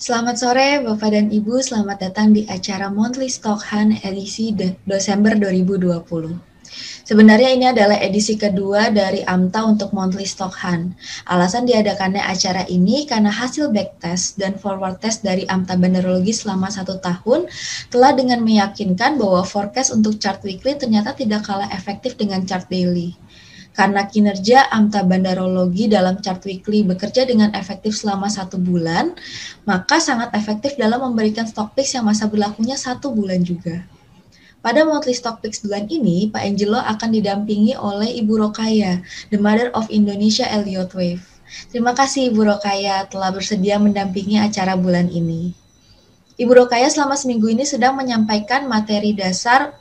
Selamat sore Bapak dan Ibu, selamat datang di acara Monthly Stock Hunt edisi Desember 2020. Sebenarnya ini adalah edisi kedua dari AMTA untuk Monthly Stock Hunt. Alasan diadakannya acara ini karena hasil backtest dan forward test dari AMTA Bandarologi selama 1 tahun telah dengan meyakinkan bahwa forecast untuk chart weekly ternyata tidak kalah efektif dengan chart daily. Karena kinerja AMTA Bandarologi dalam chart weekly bekerja dengan efektif selama 1 bulan, maka sangat efektif dalam memberikan stock picks yang masa berlakunya 1 bulan juga. Pada monthly stock picks bulan ini, Pak Angelo akan didampingi oleh Ibu Rokaya, the mother of Indonesia Elliott Wave. Terima kasih Ibu Rokaya telah bersedia mendampingi acara bulan ini. Ibu Rokaya selama seminggu ini sedang menyampaikan materi dasar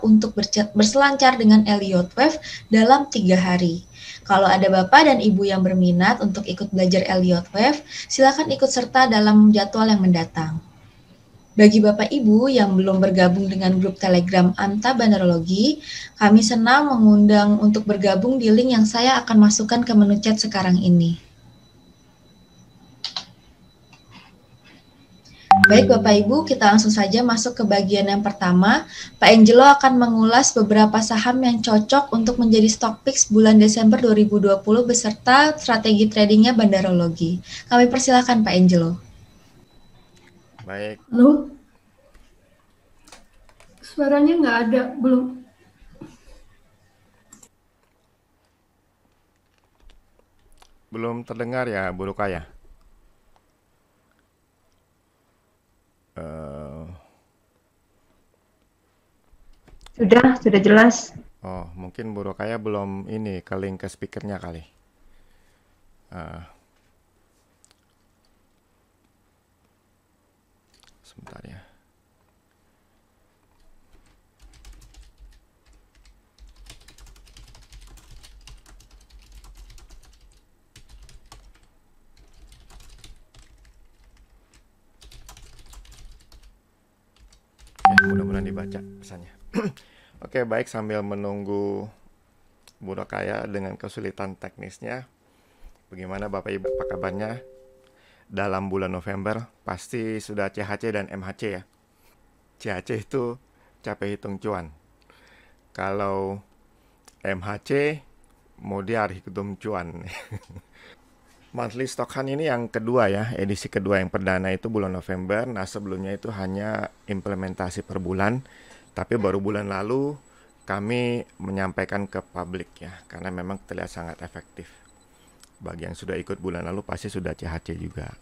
untuk berselancar dengan Elliott Wave dalam 3 hari. Kalau ada Bapak dan Ibu yang berminat untuk ikut belajar Elliott Wave, silakan ikut serta dalam jadwal yang mendatang. Bagi Bapak Ibu yang belum bergabung dengan grup Telegram AMTA Bandarologi, kami senang mengundang untuk bergabung di link yang saya akan masukkan ke menu chat sekarang ini. Baik Bapak Ibu, kita langsung saja masuk ke bagian yang pertama. Pak Angelo akan mengulas beberapa saham yang cocok untuk menjadi stock picks bulan Desember 2020 beserta strategi tradingnya Bandarologi. Kami persilakan Pak Angelo. Baik, Halo, suaranya nggak ada, belum. belum terdengar ya, Bu Rukaya? Eh, Sudah jelas. oh, mungkin Bu Rukaya belum ini ke link ke speakernya kali. Eh, Sebentar ya. Mudah-mudahan dibaca pesannya. Oke, baik, sambil menunggu Bu Rukaya dengan kesulitan teknisnya, bagaimana Bapak Ibu, apa kabarnya? Dalam bulan November pasti sudah CHC dan MHC ya. CHC itu capek hitung cuan. Kalau MHC Modiar hitung cuan. Monthly Stock Hunt ini yang kedua ya, edisi kedua. Yang perdana itu bulan November. Nah, sebelumnya itu hanya implementasi per bulan, tapi baru bulan lalu kami menyampaikan ke publik ya, karena memang terlihat sangat efektif. Bagi yang sudah ikut bulan lalu pasti sudah CHC juga.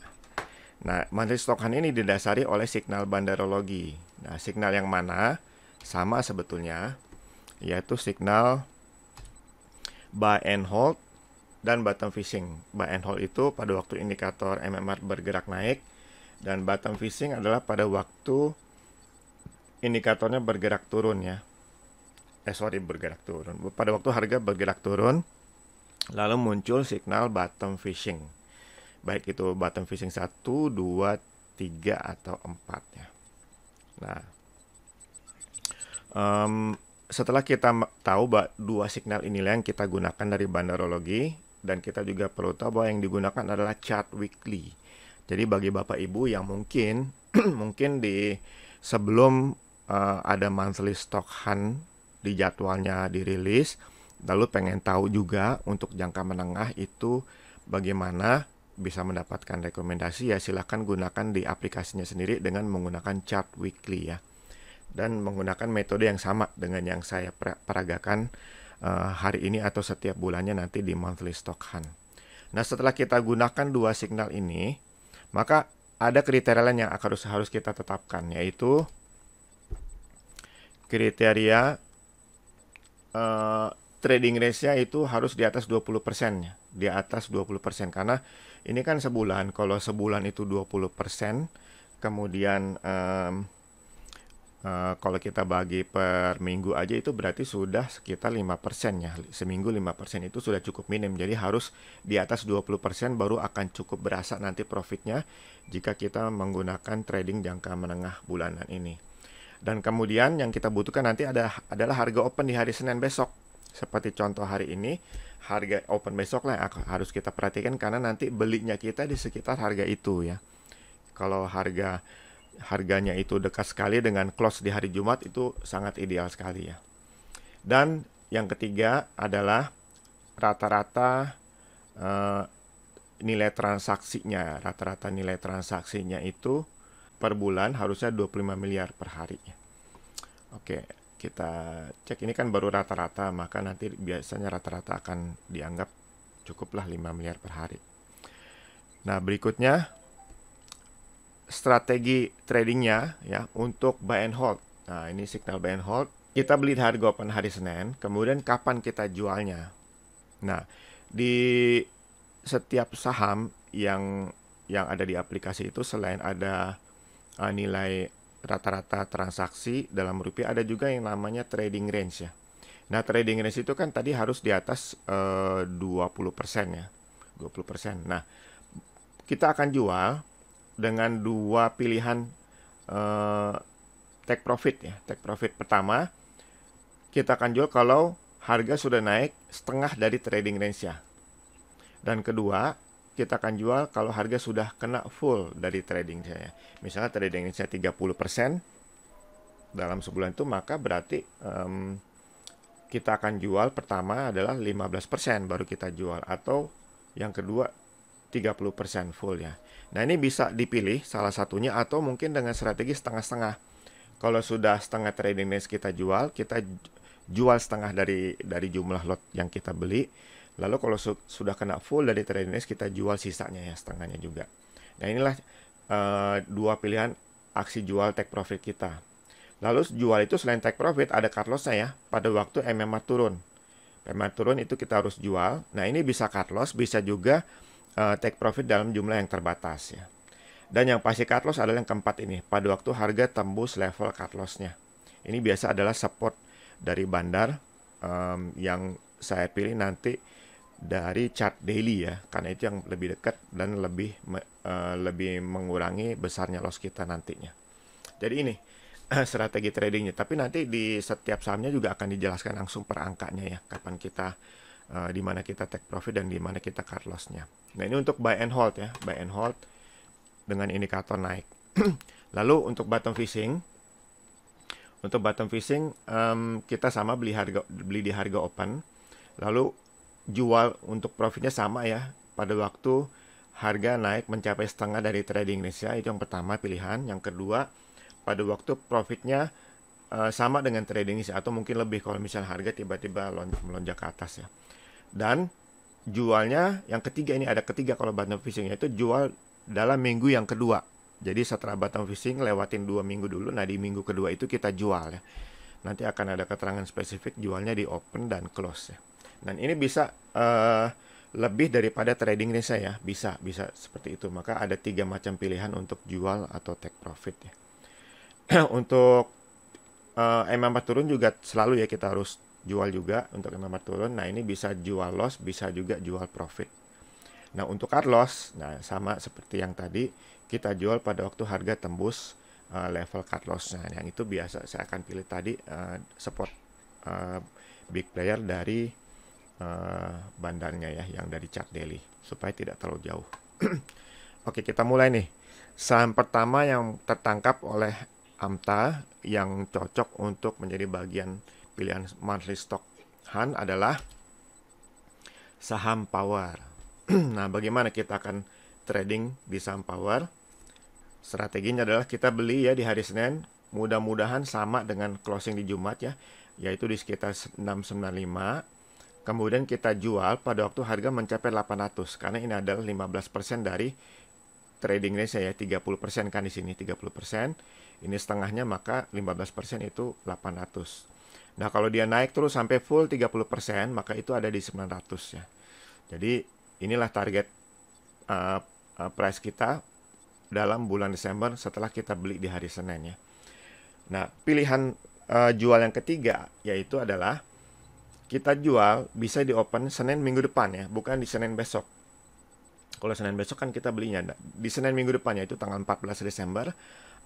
Nah, Monthly Stock Hunt ini didasari oleh signal bandarologi. Nah, signal yang mana? Sama sebetulnya, yaitu signal buy and hold dan bottom fishing. Buy and hold itu pada waktu indikator MMR bergerak naik, dan bottom fishing adalah pada waktu indikatornya bergerak turun ya. Bergerak turun. Pada waktu harga bergerak turun, lalu muncul signal bottom fishing. Baik itu bottom fishing 1, 2, 3, atau 4 ya. Nah, setelah kita tahu bahwa dua signal inilah yang kita gunakan dari bandarologi, dan kita juga perlu tahu bahwa yang digunakan adalah chart weekly. Jadi bagi Bapak Ibu yang mungkin mungkin di sebelum ada monthly stock hunt di jadwalnya dirilis, lalu pengen tahu juga untuk jangka menengah itu bagaimana bisa mendapatkan rekomendasi, ya silahkan gunakan di aplikasinya sendiri dengan menggunakan chart weekly ya, dan menggunakan metode yang sama dengan yang saya peragakan hari ini atau setiap bulannya nanti di monthly stock hunt. Nah, setelah kita gunakan dua signal ini, maka ada kriteria lain yang harus kita tetapkan, yaitu kriteria trading range-nya itu harus di atas 20%, di atas 20%, karena ini kan sebulan. Kalau sebulan itu 20%, kemudian kalau kita bagi per minggu aja itu berarti sudah sekitar 5% ya. Seminggu 5% itu sudah cukup minim. Jadi harus di atas 20% baru akan cukup berasa nanti profitnya jika kita menggunakan trading jangka menengah bulanan ini. Dan kemudian yang kita butuhkan nanti adalah harga open di hari Senin besok. Seperti contoh hari ini, harga open besok lah yang harus kita perhatikan, karena nanti belinya kita di sekitar harga itu ya. Kalau harganya itu dekat sekali dengan close di hari Jumat, itu sangat ideal sekali ya. Dan yang ketiga adalah rata-rata nilai transaksinya. Rata-rata nilai transaksinya itu per bulan harusnya 25 miliar per hari. Oke, kita cek, ini kan baru rata-rata, maka nanti biasanya rata-rata akan dianggap cukuplah 5 miliar per hari. Nah, berikutnya strategi tradingnya ya untuk buy and hold. Nah, ini signal buy and hold. Kita beli di harga open hari Senin, kemudian kapan kita jualnya. Nah, di setiap saham yang ada di aplikasi itu, selain ada nilai rata-rata transaksi dalam rupiah, ada juga yang namanya trading range ya. Nah, trading range itu kan tadi harus di atas 20% ya. 20%. Nah, kita akan jual dengan dua pilihan take profit ya. Take profit pertama, kita akan jual kalau harga sudah naik setengah dari trading range-nya. Dan kedua, kita akan jual kalau harga sudah kena full dari trading saya. Misalnya trading range-nya 30% dalam sebulan itu, maka berarti kita akan jual pertama adalah 15% baru kita jual, atau yang kedua 30% full ya. Nah, ini bisa dipilih salah satunya, atau mungkin dengan strategi setengah-setengah. Kalau sudah setengah trading range kita jual setengah dari jumlah lot yang kita beli. Lalu kalau sudah kena full dari trading range, kita jual sisanya ya, setengahnya juga. Nah, inilah dua pilihan aksi jual take profit kita. Lalu jual itu selain take profit ada cut loss-nya ya, pada waktu MMA turun. MMA turun itu kita harus jual. Nah, ini bisa cut loss, bisa juga take profit dalam jumlah yang terbatas ya. Dan yang pasti cut loss adalah yang keempat ini, pada waktu harga tembus level cut loss-nya. Ini biasa adalah support dari bandar yang saya pilih nanti dari chart daily ya, karena itu yang lebih dekat dan lebih mengurangi besarnya loss kita nantinya. Jadi ini strategi tradingnya, tapi nanti di setiap sahamnya juga akan dijelaskan langsung per angkanya ya, kapan kita di mana kita take profit dan di mana kita cut loss-nya. Nah, ini untuk buy and hold ya, buy and hold dengan indikator naik. Lalu untuk bottom fishing, kita sama beli di harga open, lalu jual untuk profitnya sama ya, pada waktu harga naik mencapai setengah dari trading range ya. Itu yang pertama pilihan. Yang kedua, pada waktu profitnya sama dengan trading range atau mungkin lebih kalau misalnya harga tiba-tiba melonjak ke atas ya. Dan jualnya yang ketiga, ini ada ketiga kalau bottom fishing, yaitu jual dalam minggu yang kedua. Jadi setelah bottom fishing lewatin 2 minggu dulu, nah di minggu kedua itu kita jual ya. Nanti akan ada keterangan spesifik jualnya di open dan close ya. Dan ini bisa lebih daripada trading range ya, bisa seperti itu. Maka ada 3 macam pilihan untuk jual atau take profit ya. Untuk MMA turun juga selalu ya kita harus jual juga untuk MMA turun. Nah, ini bisa jual loss, bisa juga jual profit. Nah, untuk cut loss, nah sama seperti yang tadi, kita jual pada waktu harga tembus level cut loss. Nah, yang itu biasa saya akan pilih tadi support big player dari bandarnya ya, yang dari chart daily, supaya tidak terlalu jauh. Oke, kita mulai nih. Saham pertama yang tertangkap oleh AMTA yang cocok untuk menjadi bagian pilihan monthly stock Han adalah saham power. Nah, bagaimana kita akan trading di saham power? Strateginya adalah kita beli ya di hari Senin, mudah-mudahan sama dengan closing di Jumat ya, yaitu di sekitar 695. Kemudian kita jual pada waktu harga mencapai 800, karena ini adalah 15% dari trading range ya, 30% kan di sini 30%. Ini setengahnya, maka 15% itu 800. Nah, kalau dia naik terus sampai full 30%, maka itu ada di 900 ya. Jadi inilah target price kita dalam bulan Desember setelah kita beli di hari Senin ya. Nah, pilihan jual yang ketiga yaitu adalah kita jual bisa di open Senin minggu depan ya, bukan di Senin besok. Kalau Senin besok kan kita belinya di Senin minggu depannya, itu tanggal 14 Desember,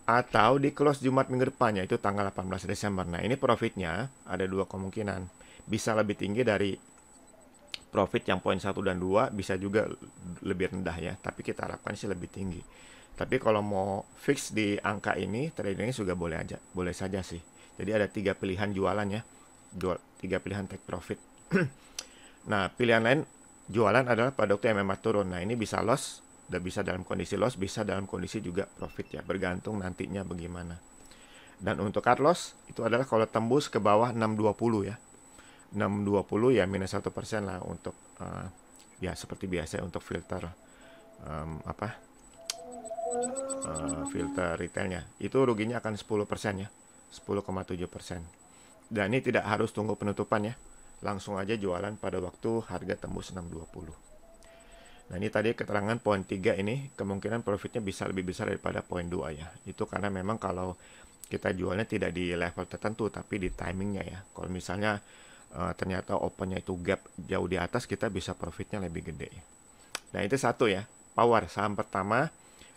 atau di close Jumat minggu depannya, itu tanggal 18 Desember. Nah, ini profitnya ada 2 kemungkinan. Bisa lebih tinggi dari profit yang poin 1 dan 2, bisa juga lebih rendah ya, tapi kita harapkan sih lebih tinggi. Tapi kalau mau fix di angka ini, tradingnya juga boleh saja sih. Jadi ada 3 pilihan jualan ya, 3 pilihan take profit. Nah, pilihan lain jualan adalah pada waktu MMA turun. Nah, ini bisa loss, dan bisa dalam kondisi loss, bisa dalam kondisi juga profit ya, bergantung nantinya bagaimana. Dan untuk cut loss itu adalah kalau tembus ke bawah 620 ya. 620 ya minus 1% lah untuk ya seperti biasa untuk filter filter retailnya. Itu ruginya akan 10% ya. 10,7%. Dan ini tidak harus tunggu penutupan ya. Langsung aja jualan pada waktu harga tembus 620. Nah, ini tadi keterangan poin 3 ini kemungkinan profitnya bisa lebih besar daripada poin 2 ya. Itu karena memang kalau kita jualnya tidak di level tertentu tapi di timingnya ya. Kalau misalnya ternyata opennya itu gap jauh di atas, kita bisa profitnya lebih gede. Nah, itu satu ya, power saham pertama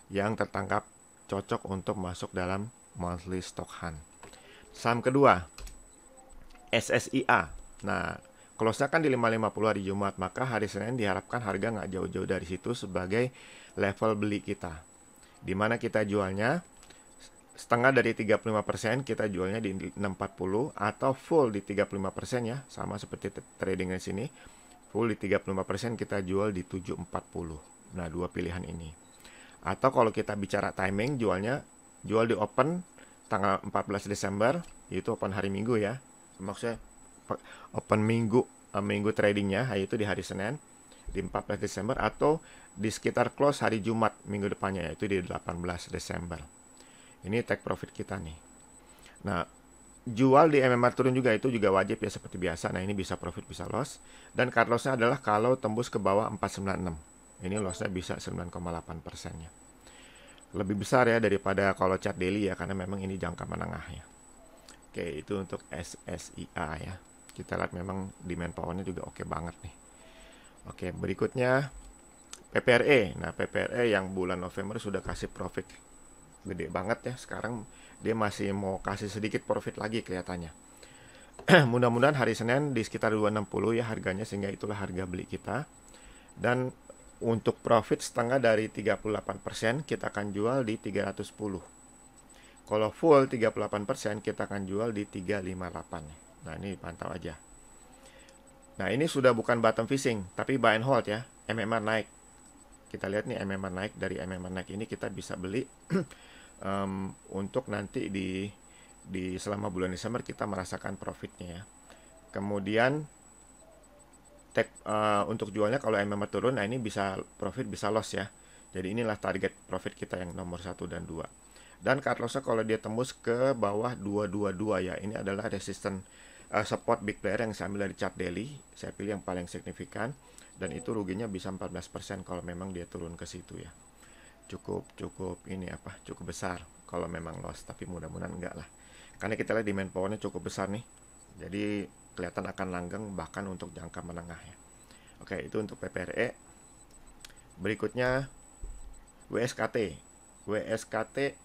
yang tertangkap cocok untuk masuk dalam monthly stock hunt. Saham kedua, SSIA. Nah, close-nya kan di 550 hari Jumat, maka hari Senin diharapkan harga nggak jauh-jauh dari situ sebagai level beli kita. Dimana kita jualnya setengah dari 35%, kita jualnya di 640 atau full di 35% ya, sama seperti trading di sini. Full di 35% kita jual di 740. Nah, dua pilihan ini. Atau kalau kita bicara timing jualnya, jual di open tanggal 14 Desember, yaitu open hari Minggu ya. Maksudnya open minggu tradingnya yaitu di hari Senin di 14 Desember atau di sekitar close hari Jumat minggu depannya yaitu di 18 Desember. Ini take profit kita nih. Nah, jual di MMA turun juga itu juga wajib ya seperti biasa. Nah, ini bisa profit bisa loss. Dan cut loss-nya adalah kalau tembus ke bawah 496. Ini loss-nya bisa 9,8%-nya. Lebih besar ya daripada kalau chart daily ya, karena memang ini jangka menengah ya. Oke, itu untuk SSIA ya. Kita lihat memang demand power-nya juga oke banget nih. Oke, berikutnya PPRE. Nah, PPRE yang bulan November sudah kasih profit gede banget ya. Sekarang dia masih mau kasih sedikit profit lagi kelihatannya. Mudah-mudahan hari Senin di sekitar 260 ya harganya, sehingga itulah harga beli kita. Dan untuk profit setengah dari 38%, kita akan jual di 310. Kalau full 38%, kita akan jual di 358. Nah, ini pantau aja. Nah, ini sudah bukan bottom fishing, tapi buy and hold ya. MMR naik. Kita lihat nih MMR naik. Dari MMR naik ini kita bisa beli untuk nanti di selama bulan Desember kita merasakan profitnya ya. Kemudian untuk jualnya kalau MMR turun, nah ini bisa profit bisa loss ya. Jadi inilah target profit kita yang nomor 1 dan 2. Dan cut loss-nya kalau dia tembus ke bawah 222 ya. Ini adalah resisten support big player yang saya ambil dari chart daily. Saya pilih yang paling signifikan. Dan itu ruginya bisa 14% kalau memang dia turun ke situ ya. Cukup besar kalau memang loss. Tapi mudah-mudahan enggak lah. Karena kita lihat demand power-nya cukup besar nih. Jadi kelihatan akan langgeng bahkan untuk jangka menengah ya. Oke, itu untuk PPRE. Berikutnya WSKT. WSKT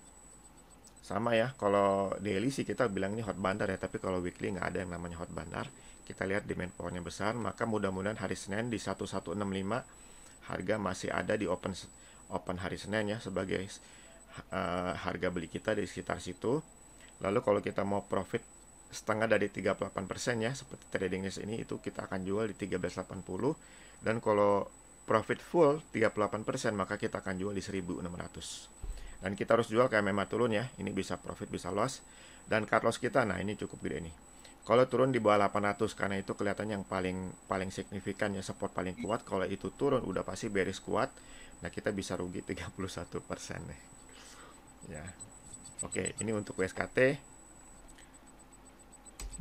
sama ya, kalau daily sih kita bilang ini hot bandar ya, tapi kalau weekly nggak ada yang namanya hot bandar. Kita lihat demand powernya besar, maka mudah-mudahan hari Senin di 1165 harga masih ada di open hari Senin ya sebagai harga beli kita di sekitar situ. Lalu kalau kita mau profit setengah dari 38% ya seperti tradingnya ini, itu kita akan jual di 1380. Dan kalau profit full 38%, maka kita akan jual di 1600. Dan kita harus jual ke MMA turun ya. Ini bisa profit bisa loss. Dan cut loss kita, nah ini cukup gede nih. Kalau turun di bawah 800, karena itu kelihatan yang paling signifikan ya, support paling kuat. Kalau itu turun udah pasti bearish kuat. Nah, kita bisa rugi 31% nih. Ya. Oke, ini untuk WSKT.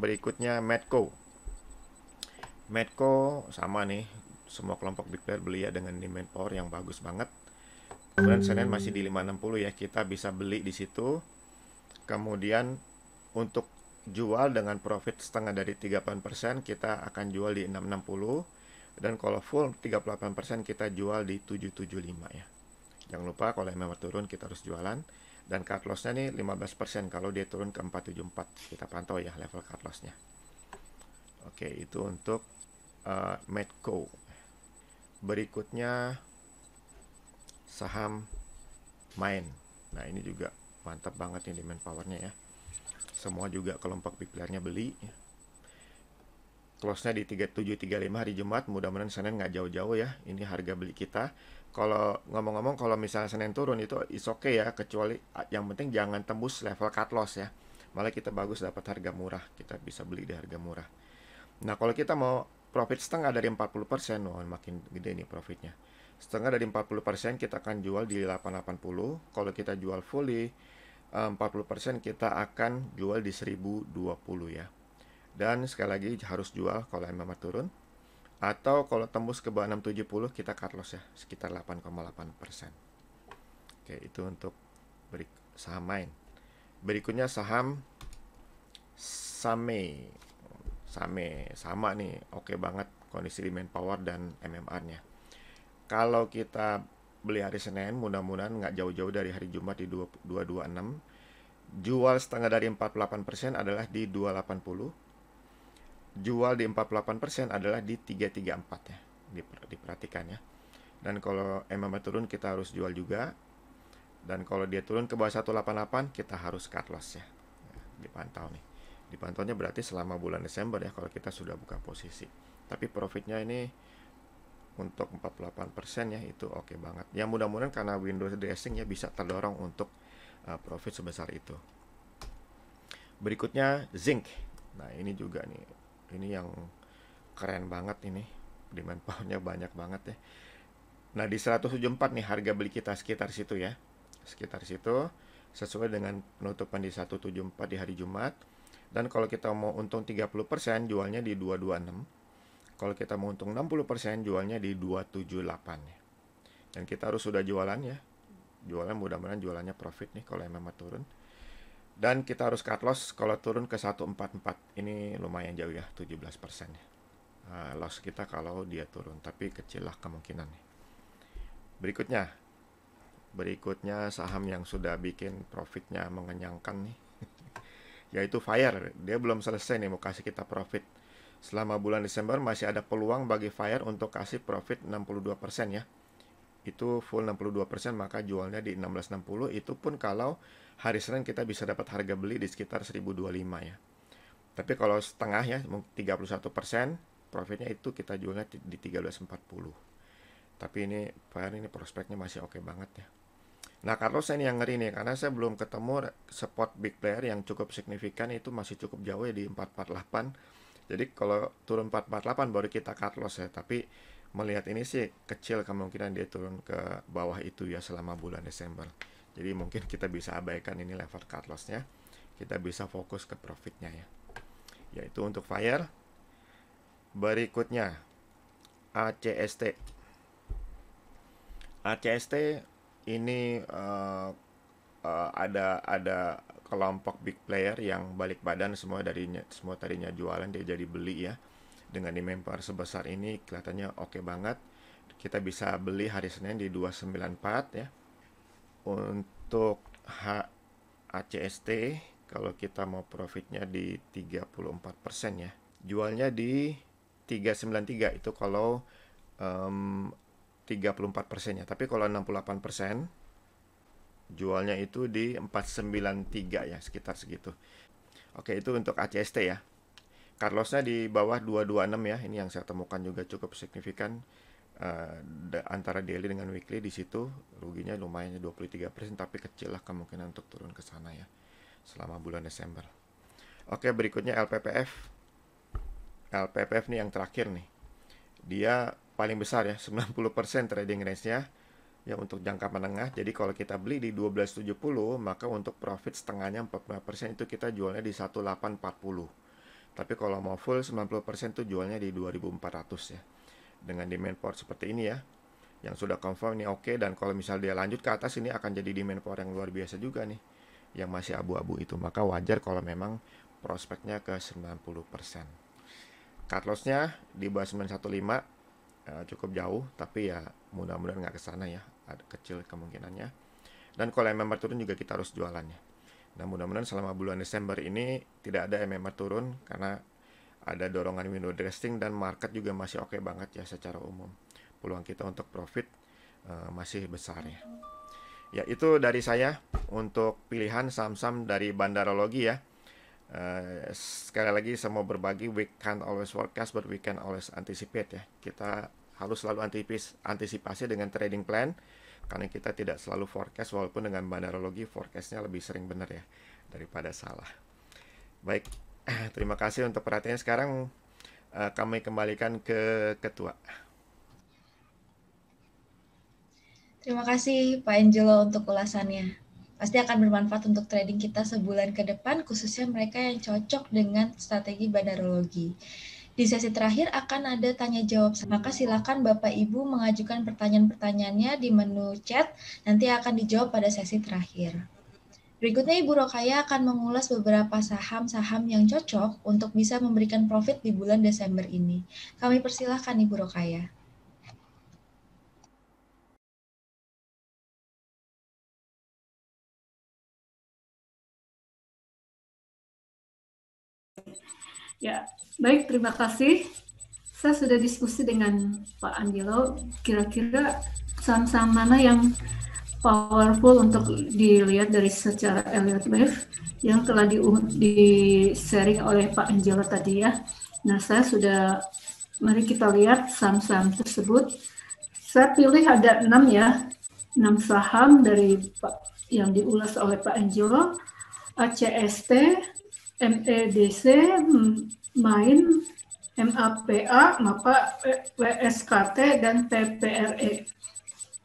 Berikutnya Medco. Medco sama nih. Semua kelompok big player beli ya dengan demand power yang bagus banget. Kemudian Senin masih di 560 ya, kita bisa beli di situ. Kemudian untuk jual dengan profit setengah dari 38%, kita akan jual di 660. Dan kalau full 38%, kita jual di 775 ya. Jangan lupa kalau memang turun kita harus jualan. Dan cut loss-nya nih 15% kalau dia turun ke 474. Kita pantau ya level cut loss-nya. Oke, itu untuk Medco. Berikutnya saham main. Nah ini juga mantap banget nih demand powernya ya. Semua juga kelompok big player-nya beli ya. Close-nya di 3735 hari Jumat, mudah-mudahan Senin nggak jauh-jauh ya. Ini harga beli kita. Kalau ngomong-ngomong, kalau misalnya Senin turun itu is okay ya, kecuali yang penting jangan tembus level cut loss ya. Malah kita bagus dapat harga murah, kita bisa beli di harga murah. Nah kalau kita mau profit setengah dari 40%, oh, makin gede nih profitnya. Setengah dari 40% kita akan jual di 880. Kalau kita jual fully 40% kita akan jual di 1020 ya. Dan sekali lagi harus jual kalau memang turun. Atau kalau tembus ke bawah 670 kita cut loss ya, sekitar 8,8%. Oke, itu untuk saham main. Berikutnya saham Same. Same sama nih, oke banget kondisi demand power dan MMR-nya. Kalau kita beli hari Senin, mudah-mudahan nggak jauh-jauh dari hari Jumat di 226. Jual setengah dari 48% adalah di 280. Jual di 48% adalah di 334 ya. Diperhatikan ya. Dan kalau MMA turun kita harus jual juga. Dan kalau dia turun ke bawah 188 kita harus cut loss ya. Dipantau nih. Dipantaunya berarti selama bulan Desember ya kalau kita sudah buka posisi. Tapi profitnya ini untuk 48% ya itu oke banget. Ya mudah-mudahan karena Windows dressing ya bisa terdorong untuk profit sebesar itu. Berikutnya zinc. Nah ini juga nih. Ini yang keren banget ini. Demand power-nya banyak banget ya. Nah di 174 nih harga beli kita sekitar situ ya. Sekitar situ sesuai dengan penutupan di 174 di hari Jumat. Dan kalau kita mau untung 30% jualnya di 226. Kalau kita mau untung 60% jualnya di 278 ya. Dan kita harus sudah jualan ya. Jualan mudah-mudahan jualannya profit nih kalau memang turun. Dan kita harus cut loss kalau turun ke 144. Ini lumayan jauh ya, 17% ya. Loss kita kalau dia turun, tapi kecil lah kemungkinannya. Berikutnya saham yang sudah bikin profitnya mengenyangkan nih. Yaitu Fire. Dia belum selesai nih mau kasih kita profit. Selama bulan Desember masih ada peluang bagi Fire untuk kasih profit 62% ya. Itu full 62%, maka jualnya di 1660. Itu pun kalau hari Senin kita bisa dapat harga beli di sekitar 1025 ya. Tapi kalau setengah ya 31%, profitnya itu kita jualnya di 1340. Tapi ini Fire ini prospeknya masih oke banget ya. Nah kalau saya ini yang ngeri nih, karena saya belum ketemu spot big player yang cukup signifikan, itu masih cukup jauh ya di 448. Jadi kalau turun 448 baru kita cut loss ya. Tapi melihat ini sih kecil kemungkinan dia turun ke bawah itu ya selama bulan Desember. Jadi mungkin kita bisa abaikan ini level cut loss-nya. Kita bisa fokus ke profitnya ya. Yaitu untuk Fire. Berikutnya ACST. ACST ini ada kelompok big player yang balik badan semua tadinya jualan dia jadi beli ya. Dengan demand power sebesar ini kelihatannya oke banget. Kita bisa beli hari Senin di 294 ya. Untuk ACST kalau kita mau profitnya di 34% ya. Jualnya di 393 itu kalau 34% ya. Tapi kalau 68% jualnya itu di 493 ya, sekitar segitu. Oke, itu untuk ACST ya. Cut loss-nya di bawah 226 ya. Ini yang saya temukan juga cukup signifikan antara daily dengan weekly. Di situ ruginya lumayan 23%, tapi kecil lah kemungkinan untuk turun ke sana ya selama bulan Desember. Oke, berikutnya LPPF. LPPF nih yang terakhir nih. Dia paling besar ya, 90% trading range-nya ya untuk jangka menengah. Jadi kalau kita beli di 1270, maka untuk profit setengahnya 45% itu kita jualnya di 1840. Tapi kalau mau full 90% tuh jualnya di 2400 ya. Dengan demand power seperti ini ya, yang sudah confirm ini oke. Dan kalau misal dia lanjut ke atas, ini akan jadi demand power yang luar biasa juga nih, yang masih abu-abu itu. Maka wajar kalau memang prospeknya ke 90%. Cut loss-nya di bawah 915, cukup jauh, tapi ya mudah-mudahan nggak ke sana ya, ada kecil kemungkinannya. Dan kalau MMR turun juga kita harus jualannya. Nah mudah-mudahan selama bulan Desember ini tidak ada MMR turun, karena ada dorongan window dressing dan market juga masih oke banget ya secara umum. Peluang kita untuk profit masih besar ya. Ya, itu dari saya untuk pilihan saham-saham dari Bandarologi ya. Sekali lagi saya mau berbagi, we can't always forecast but we can always anticipate ya. Kita harus selalu antisipasi dengan trading plan, karena kita tidak selalu forecast, walaupun dengan Bandarologi forecastnya lebih sering benar ya daripada salah. Baik, terima kasih untuk perhatiannya. Sekarang kami kembalikan ke ketua. Terima kasih Pak Angelo untuk ulasannya. Pasti akan bermanfaat untuk trading kita sebulan ke depan, khususnya mereka yang cocok dengan strategi Bandarologi. Di sesi terakhir akan ada tanya jawab, maka silakan Bapak Ibu mengajukan pertanyaan-pertanyaannya di menu chat, nanti akan dijawab pada sesi terakhir. Berikutnya Ibu Rokaya akan mengulas beberapa saham-saham yang cocok untuk bisa memberikan profit di bulan Desember ini. Kami persilahkan Ibu Rokaya. Ya, baik, terima kasih. Saya sudah diskusi dengan Pak Angelo, kira-kira saham-saham mana yang powerful untuk dilihat dari secara Elliott Wave yang telah di-sharing oleh Pak Angelo tadi ya. Nah, saya sudah, mari kita lihat saham-saham tersebut. Saya pilih ada 6 ya, 6 saham dari yang diulas oleh Pak Angelo, ACST, MEDC, MAIN, MAPA, MAPA, WSKT, dan PPRE.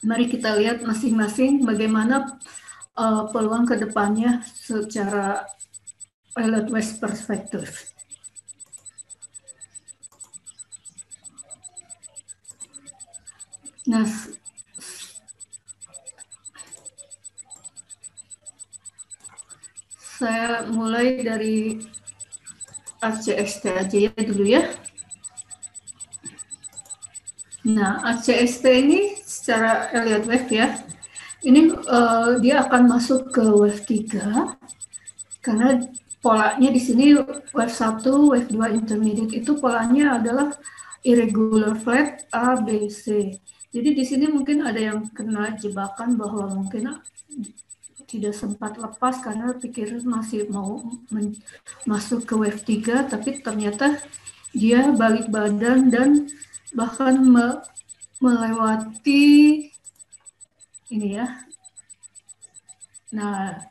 Mari kita lihat masing-masing bagaimana peluang ke depannya secara Elliott Wave perspektif. Nah, saya mulai dari ACST aja ya dulu ya. Nah, ACST ini secara Elliott Wave ya, ini dia akan masuk ke wave 3 karena polanya di sini wave 1, wave 2 intermediate itu polanya adalah irregular flat A, B, C. Jadi di sini mungkin ada yang kena jebakan bahwa mungkin tidak sempat lepas karena pikir masih mau masuk ke wave 3, tapi ternyata dia balik badan dan bahkan melewati ini ya. Nah,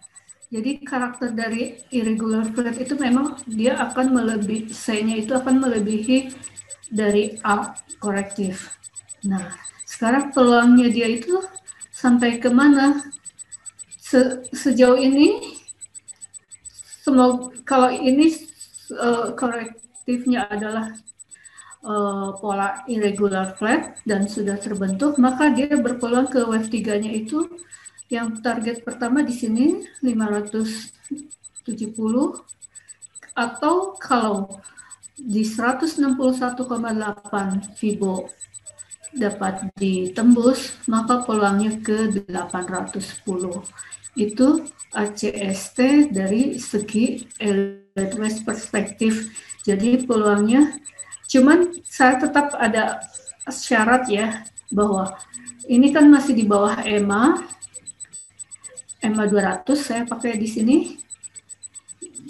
jadi karakter dari irregular flat itu memang dia akan melebihi, C-nya itu akan melebihi dari A korektif. Nah, sekarang peluangnya dia itu sampai ke mana? Sejauh ini, kalau ini korektifnya adalah pola irregular flat dan sudah terbentuk, maka dia berpeluang ke wave 3-nya itu yang target pertama di sini 570, atau kalau di 161,8 Fibo dapat ditembus, maka peluangnya ke 810. Itu ACST dari segi Elliott Wave perspektif. Jadi peluangnya, cuman saya tetap ada syarat ya, bahwa ini kan masih di bawah EMA 200 saya pakai di sini.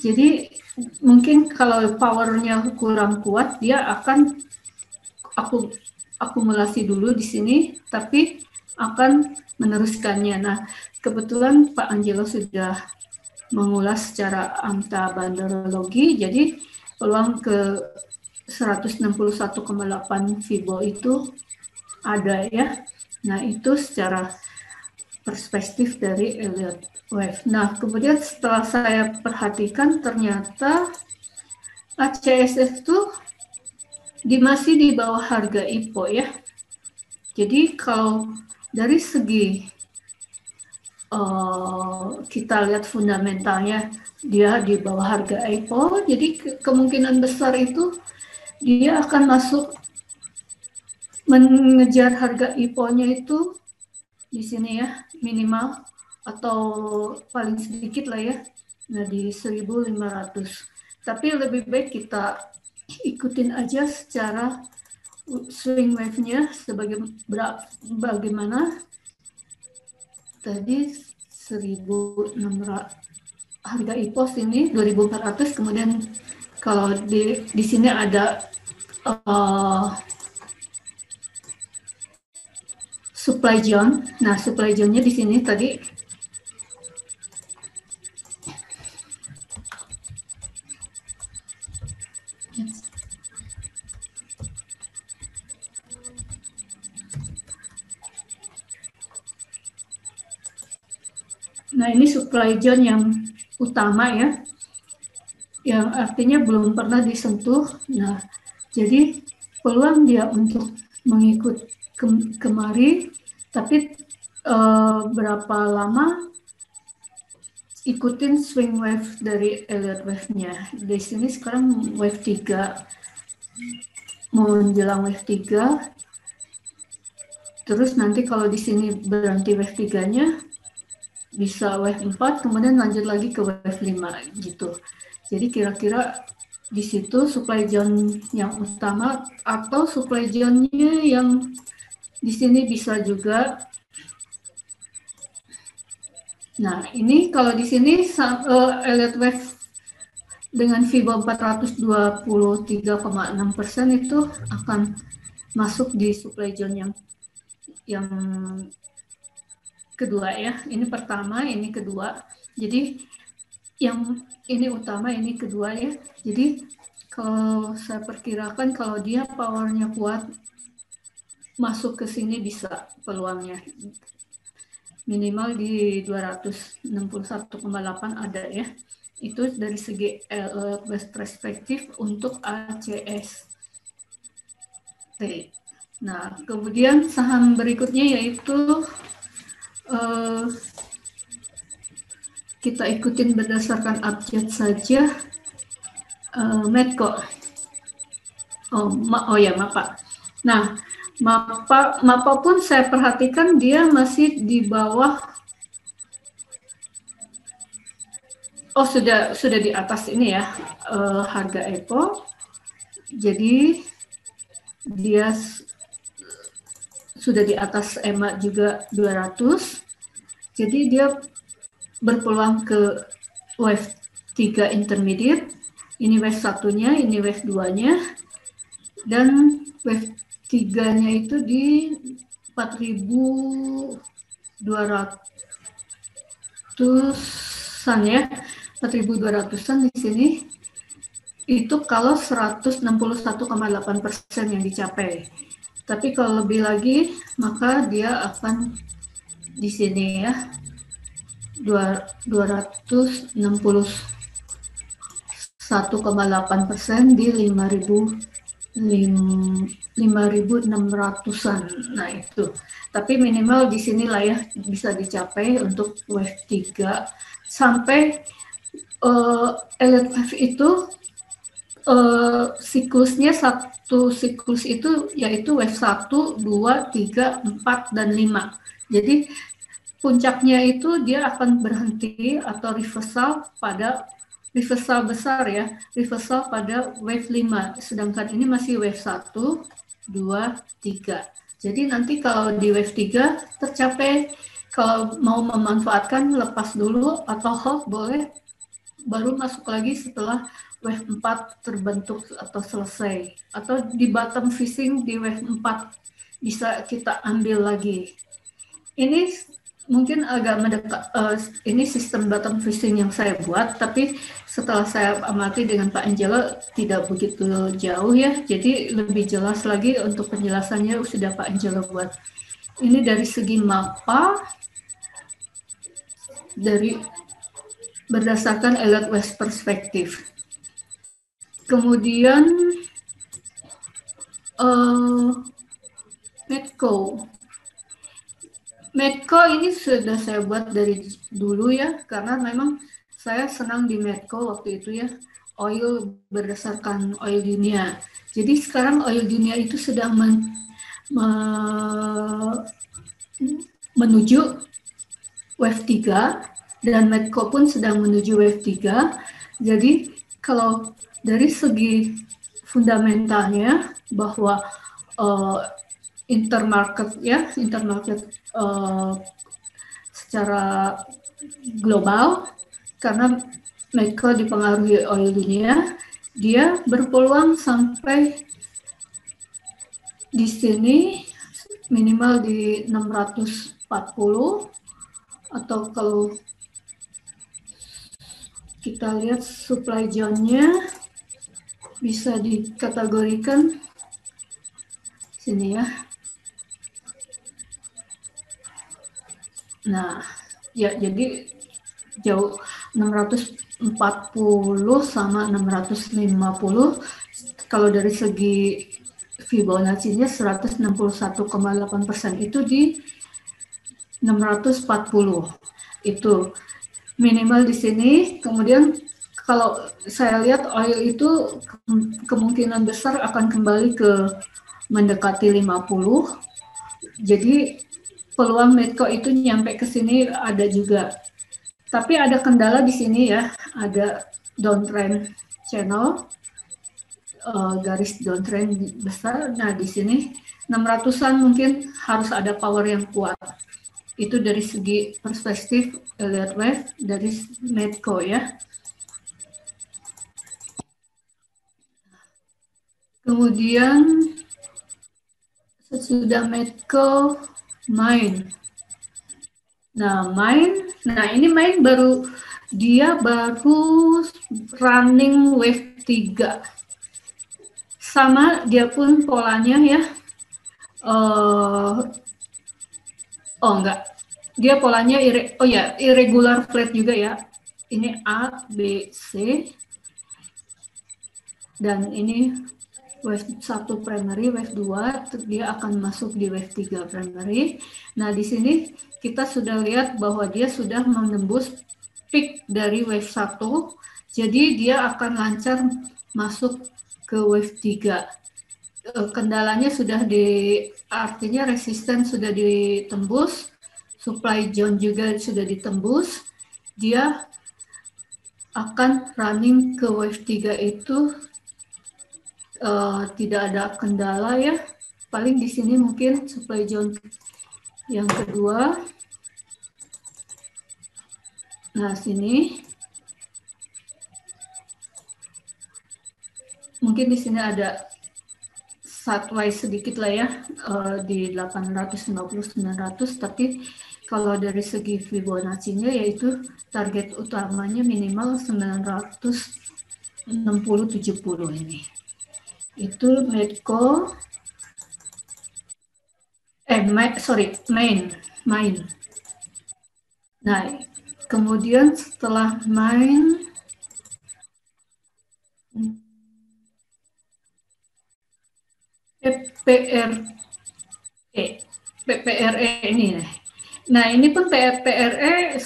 Jadi mungkin kalau powernya kurang kuat, dia akan akumulasi dulu di sini, tapi akan meneruskannya. Nah, kebetulan Pak Angelo sudah mengulas secara angka Bandarologi, jadi peluang ke 161,8 Fibo itu ada ya. Nah, itu secara perspektif dari Elliott Wave. Nah, kemudian setelah saya perhatikan, ternyata ACSS itu masih di bawah harga IPO ya. Jadi kalau dari segi kita lihat fundamentalnya, dia di bawah harga IPO, jadi kemungkinan besar itu dia akan masuk mengejar harga IPO-nya itu di sini ya, minimal atau paling sedikit lah ya, nah di 1.500. Tapi lebih baik kita ikutin aja secara swing wave-nya bagaimana tadi 1.600 harga IPOS ini 2.400, kemudian kalau di sini ada supply zone. Nah, supply zone-nya di sini tadi nah, ini supply zone yang utama ya, yang artinya belum pernah disentuh. Nah, jadi peluang dia untuk mengikut kemari, tapi berapa lama ikutin swing wave dari Elliott wave-nya. Di sini sekarang wave 3, mau menjelang wave 3. Terus nanti kalau di sini berhenti wave 3-nya, bisa wave 4, kemudian lanjut lagi ke wave 5 gitu. Jadi kira-kira di situ supply zone yang utama, atau supply zone-nya yang di sini bisa juga. Nah, ini kalau di sini Elliott wave dengan FIBO 423,6% itu akan masuk di supply zone yang kedua ya. Ini pertama, ini kedua. Jadi yang ini utama, ini kedua ya. Jadi kalau saya perkirakan kalau dia powernya kuat, masuk ke sini bisa peluangnya. Minimal di 261,8 ada ya. Itu dari segi perspektif untuk ACS. Nah, kemudian saham berikutnya yaitu kita ikutin berdasarkan update saja. Medco. MAPA. Nah, MAPA pun saya perhatikan dia masih di bawah. Sudah di atas ini ya, harga EPO. Jadi dia sudah di atas EMA juga 200. Jadi dia berpeluang ke wave 3 intermediate. Ini wave 1-nya, ini wave 2-nya. Dan wave 3-nya itu di 4.200-an ya. 4.200-an di sini. Itu kalau 161,8% yang dicapai. Tapi kalau lebih lagi, maka dia akan di sini ya, 261,8% di 5.600-an. Nah itu. Tapi minimal di sinilah ya bisa dicapai untuk wave 3 sampai Elliott wave itu siklusnya, satu siklus itu yaitu wave 1, 2, 3, 4, dan 5. Jadi puncaknya itu dia akan berhenti atau reversal besar ya, reversal pada wave 5. Sedangkan ini masih wave 1, 2, 3. Jadi nanti kalau di wave 3 tercapai, kalau mau memanfaatkan lepas dulu atau hold boleh, baru masuk lagi setelah wave 4 terbentuk atau selesai. Atau di bottom fishing di wave 4 bisa kita ambil lagi. Ini mungkin agak mendekat, ini sistem bottom fishing yang saya buat, tapi setelah saya amati dengan Pak Angelo tidak begitu jauh ya. Jadi lebih jelas lagi untuk penjelasannya sudah Pak Angelo buat. Ini dari segi MAPA, dari berdasarkan Elliott wave perspektif. Kemudian Medco ini sudah saya buat dari dulu ya, karena memang saya senang di Medco waktu itu ya, oil berdasarkan oil dunia. Jadi sekarang oil dunia itu sedang menuju wave 3 dan Medco pun sedang menuju wave 3. Jadi kalau dari segi fundamentalnya bahwa intermarket secara global, karena Medco dipengaruhi oil dunia, dia berpeluang sampai di sini minimal di 640, atau kalau kita lihat supply zone-nya bisa dikategorikan sini ya. Nah, ya jadi jauh 640 sama 650 kalau dari segi Fibonacci-nya 161,8% itu di 640. Itu minimal di sini. Kemudian kalau saya lihat oil itu kemungkinan besar akan kembali ke mendekati 50. Jadi peluang Medco itu nyampe ke sini ada juga. Tapi ada kendala di sini ya, ada downtrend channel, garis downtrend besar. Nah di sini 600-an mungkin harus ada power yang kuat. Itu dari segi perspektif Elliott Wave dari Medco ya. Kemudian sesudah Medco, Main. Nah ini Main dia baru running wave 3. Sama dia pun polanya ya. Enggak. Dia polanya irregular flat juga ya. Ini A, B, C. Dan ini wave 1 primary, wave 2, dia akan masuk di wave 3 primary. Nah, di sini kita sudah lihat bahwa dia sudah menembus peak dari wave 1, jadi dia akan lancar masuk ke wave 3. Kendalanya artinya resisten sudah ditembus, supply zone juga sudah ditembus, dia akan running ke wave 3 itu tidak ada kendala ya. Paling di sini mungkin supply zone yang kedua. Nah, sini mungkin di sini ada sideways sedikit lah ya, di 850-900, tapi kalau dari segi Fibonacci-nya yaitu target utamanya minimal 960-70 ini. Itu Medco, Main. Nah, kemudian setelah Main, PPRE ini. Nah, ini pun PPRE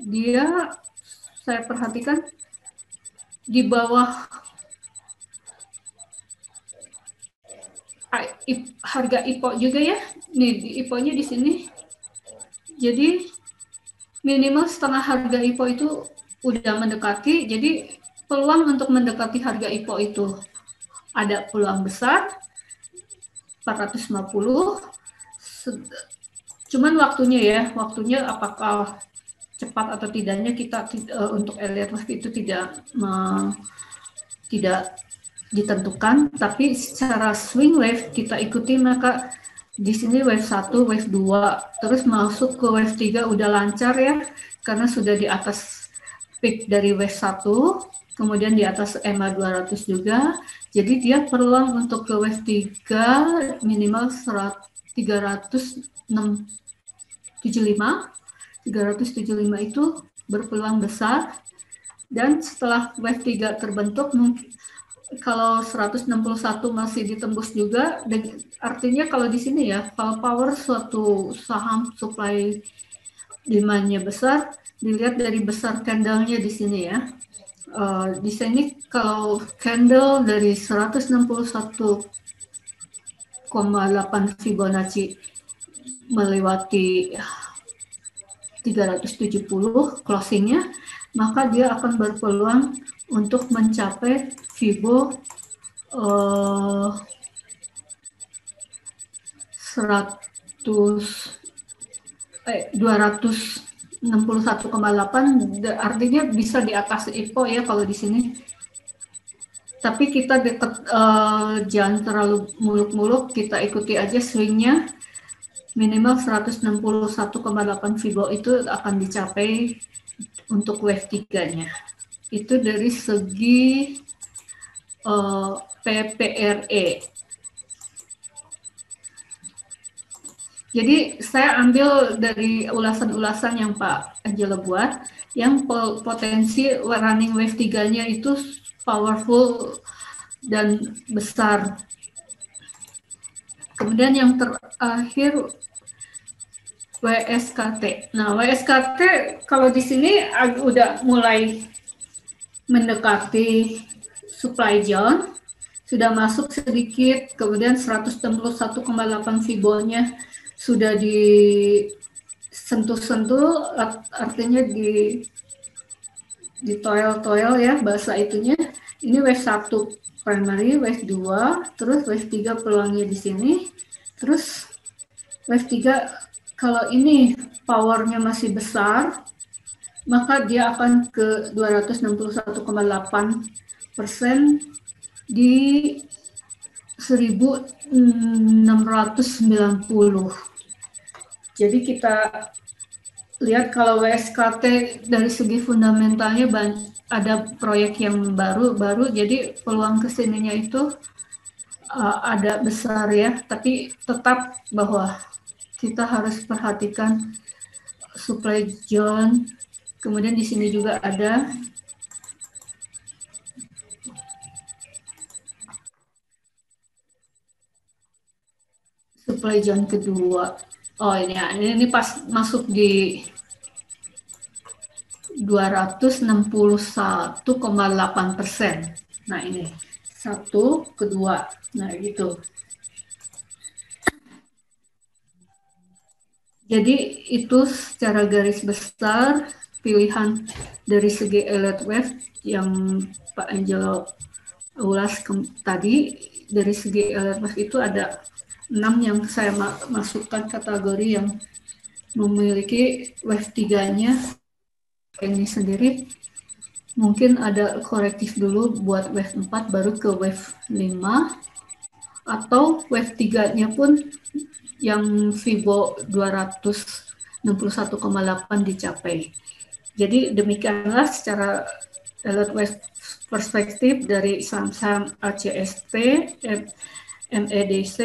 dia saya perhatikan di bawah harga IPO juga ya. Nih, IPO-nya di sini. Jadi minimal setengah harga IPO itu udah mendekati. Jadi peluang untuk mendekati harga IPO itu ada peluang besar 450. Cuman waktunya apakah cepat atau tidaknya kita untuk Elliott Wave itu tidak ditentukan, tapi secara swing wave kita ikuti, maka di sini wave 1, wave 2, terus masuk ke wave 3 udah lancar ya, karena sudah di atas peak dari wave 1, kemudian di atas EMA 200 juga, jadi dia peluang untuk ke wave 3 minimal 375 itu berpeluang besar, dan setelah wave 3 terbentuk, kalau 161 masih ditembus juga, artinya kalau di sini ya, kalau power suatu saham supply demand-nya besar, dilihat dari besar candle-nya di sini ya. Di sini kalau candle dari 161,8 Fibonacci melewati 370 closingnya, maka dia akan berpeluang untuk mencapai Fibo 100 261,8, artinya bisa di atas IPO ya kalau di sini. Tapi kita dekat, jangan terlalu muluk-muluk, kita ikuti aja swingnya. Minimal 161,8 Fibo itu akan dicapai untuk wave 3-nya. Itu dari segi PPRE. Jadi saya ambil dari ulasan-ulasan yang Pak Angelo buat, yang potensi running wave 3-nya itu powerful dan besar. Kemudian yang terakhir WSKT. Nah, WSKT kalau di sini udah mulai mendekati supply zone, sudah masuk sedikit, kemudian 161,8 Fibo-nya sudah disentuh-sentuh, artinya di toil ya bahasa itunya. Ini wave 1 primary, wave 2, terus wave 3 peluangnya di sini. Terus wave 3 kalau ini powernya masih besar, maka dia akan ke 261,8% di 1690. Jadi kita lihat kalau WSKT dari segi fundamentalnya ada proyek yang baru, jadi peluang kesininya itu ada besar ya, tapi tetap bahwa kita harus perhatikan supply zone. Kemudian di sini juga ada supply zone kedua. Oh ini pas masuk di 261,8%. Nah ini satu, kedua, nah gitu. Jadi itu secara garis besar pilihan dari segi elite wave yang Pak Angelo ulas tadi. Dari segi elite wave itu ada 6 yang saya masukkan kategori yang memiliki wave 3-nya ini sendiri. Mungkin ada korektif dulu buat wave 4 baru ke wave 5, atau wave 3-nya pun yang Fibo 261,8 dicapai. Jadi demikianlah secara elite wave perspektif dari saham-saham ACSP, MEDC,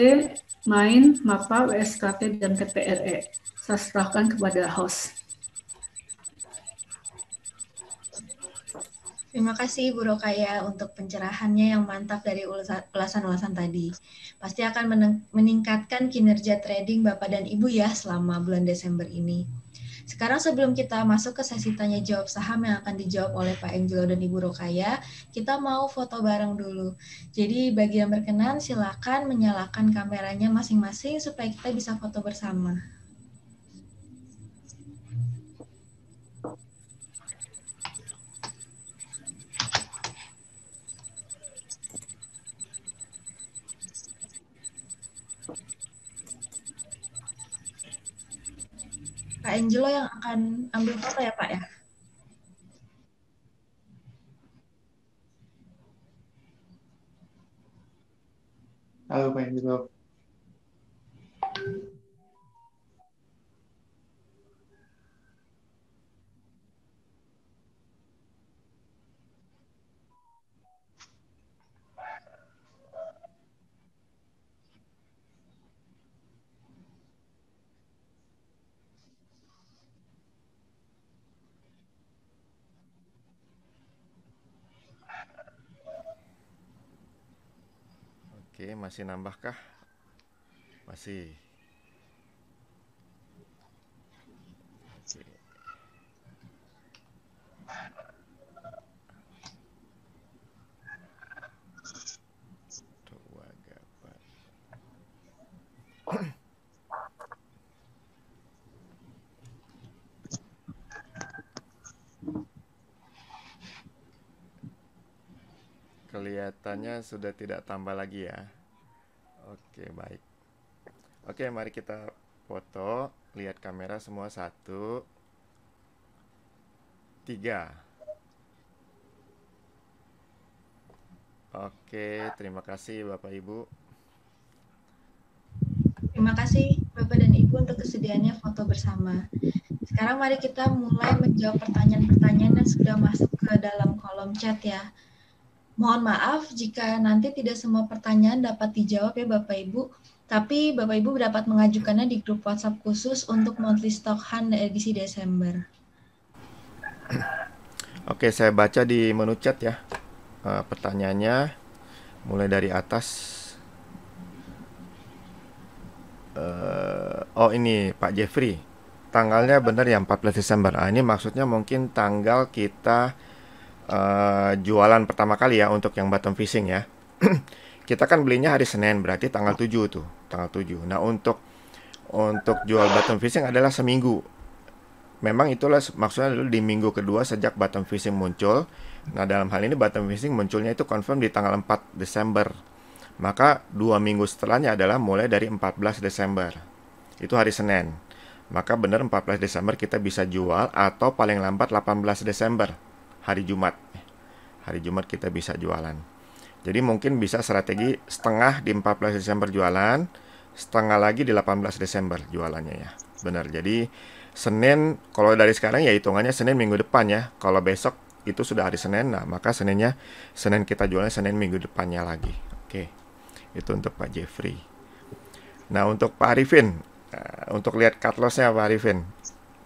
MAIN, MAPA, WSKT, dan TPRE. Saya serahkan kepada host. Terima kasih Bu Rokaya untuk pencerahannya yang mantap dari ulasan-ulasan tadi. Pasti akan meningkatkan kinerja trading Bapak dan Ibu ya selama bulan Desember ini. Sekarang sebelum kita masuk ke sesi tanya jawab saham yang akan dijawab oleh Pak Angelo dan Ibu Rokaya, kita mau foto bareng dulu. Jadi bagi yang berkenan silakan menyalakan kameranya masing-masing supaya kita bisa foto bersama. Pak Angelo yang akan ambil foto ya Pak ya? Halo Pak Angelo. Oke, masih nambahkah? Masih. Oke. Dua gambar. Kelihatannya sudah tidak tambah lagi ya. Oke, baik. Oke, mari kita foto. lihat kamera semua. 1, 3. Oke, terima kasih Bapak Ibu. Terima kasih Bapak dan Ibu untuk kesediaannya foto bersama. Sekarang mari kita mulai menjawab pertanyaan-pertanyaan yang sudah masuk ke dalam kolom chat ya. Mohon maaf jika nanti tidak semua pertanyaan dapat dijawab ya Bapak Ibu, tapi Bapak Ibu dapat mengajukannya di grup WhatsApp khusus untuk monthly stock hunt edisi Desember. Oke, saya baca di menu chat ya. Pertanyaannya mulai dari atas. Oh ini Pak Jeffrey, tanggalnya benar ya 14 Desember. Ini maksudnya mungkin tanggal kita jualan pertama kali ya untuk yang bottom fishing ya. Kita kan belinya hari Senin, berarti tanggal 7 tuh, tanggal 7. Nah, untuk jual bottom fishing adalah seminggu. Memang itulah maksudnya dulu di minggu kedua sejak bottom fishing muncul. Nah, dalam hal ini bottom fishing munculnya itu confirm di tanggal 4 Desember. Maka 2 minggu setelahnya adalah mulai dari 14 Desember. Itu hari Senin. Maka benar 14 Desember kita bisa jual, atau paling lambat 18 Desember, hari Jumat. Hari Jumat kita bisa jualan. Jadi mungkin bisa strategi setengah di 14 Desember jualan, setengah lagi di 18 Desember jualannya ya. Benar. Jadi Senin, kalau dari sekarang ya hitungannya Senin minggu depan ya. Kalau besok itu sudah hari Senin, nah maka Senin kita jualnya Senin minggu depannya lagi. Oke. Itu untuk Pak Jeffrey. Nah, untuk Pak Arifin, untuk lihat cut loss-nya Pak Arifin,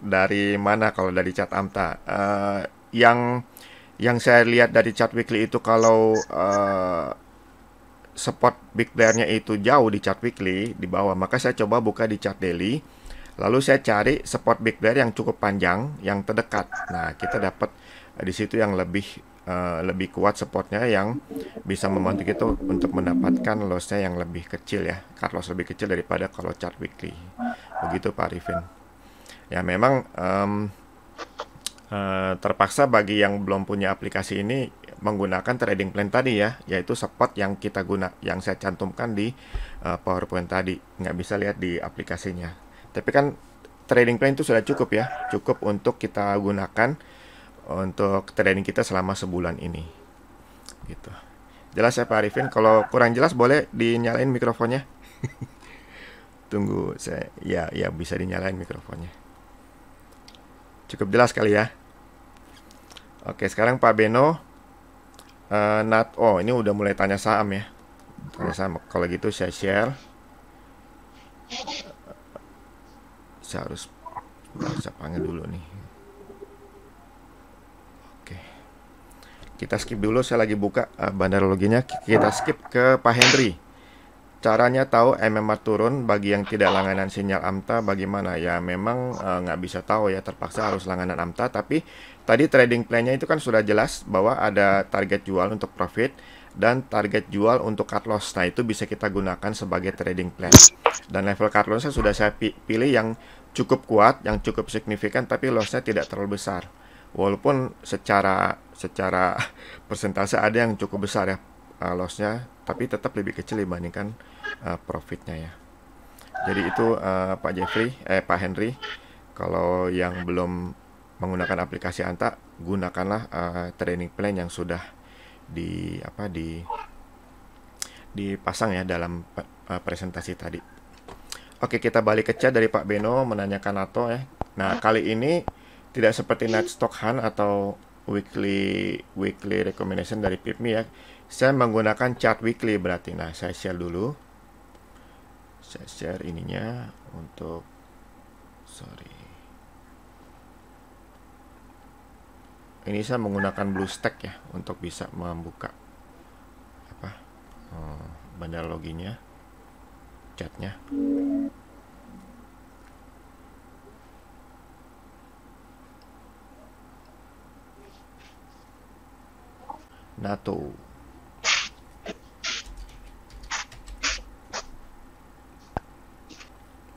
dari mana kalau dari chart AMTA? Yang saya lihat dari chart weekly itu kalau support big bear-nya itu jauh di chart weekly di bawah, maka saya coba buka di chart daily. Lalu saya cari support big bear yang cukup panjang, yang terdekat. Nah, kita dapat di situ yang lebih kuat supportnya, yang bisa membantu kita untuk mendapatkan lossnya yang lebih kecil ya, cut loss lebih kecil daripada kalau chart weekly. Begitu Pak Arifin. Ya memang terpaksa bagi yang belum punya aplikasi ini menggunakan trading plan tadi ya, yaitu support yang yang saya cantumkan di PowerPoint tadi. Nggak bisa lihat di aplikasinya. Tapi kan trading plan itu sudah cukup ya, cukup untuk kita gunakan untuk trading kita selama sebulan ini. Gitu. Jelas ya Pak Arifin? Kalau kurang jelas boleh dinyalain mikrofonnya. Tunggu saya. Ya bisa dinyalain mikrofonnya. Cukup jelas kali ya. Oke, sekarang Pak Beno. Ini udah mulai tanya saham ya. Tanya saham. Kalau gitu saya share. Saya harus panggil dulu nih. Kita skip dulu, saya lagi buka bandar loginya. Kita skip ke Pak Henry. Caranya tahu MMA turun bagi yang tidak langganan sinyal AMTA bagaimana? Ya memang nggak bisa tahu ya, terpaksa harus langganan AMTA. Tapi tadi trading plan-nya itu kan sudah jelas bahwa ada target jual untuk profit dan target jual untuk cut loss. Nah itu bisa kita gunakan sebagai trading plan. Dan level cut loss-nya sudah saya pilih yang cukup kuat, yang cukup signifikan, tapi loss-nya tidak terlalu besar. Walaupun secara persentase ada yang cukup besar ya loss-nya, tapi tetap lebih kecil dibandingkan profitnya ya. Jadi itu Pak Henry, kalau yang belum menggunakan aplikasi AMTA, gunakanlah trading plan yang sudah dipasang ya dalam presentasi tadi. Oke, kita balik ke chat dari Pak Beno menanyakan NATO ya. Nah, kali ini tidak seperti Night Stock Hunt atau weekly recommendation dari PIPMI ya. Saya menggunakan chart weekly berarti. Nah, saya share dulu. Saya share ininya untuk ini saya menggunakan BlueStack ya untuk bisa membuka bandar loginya, chatnya. NATO.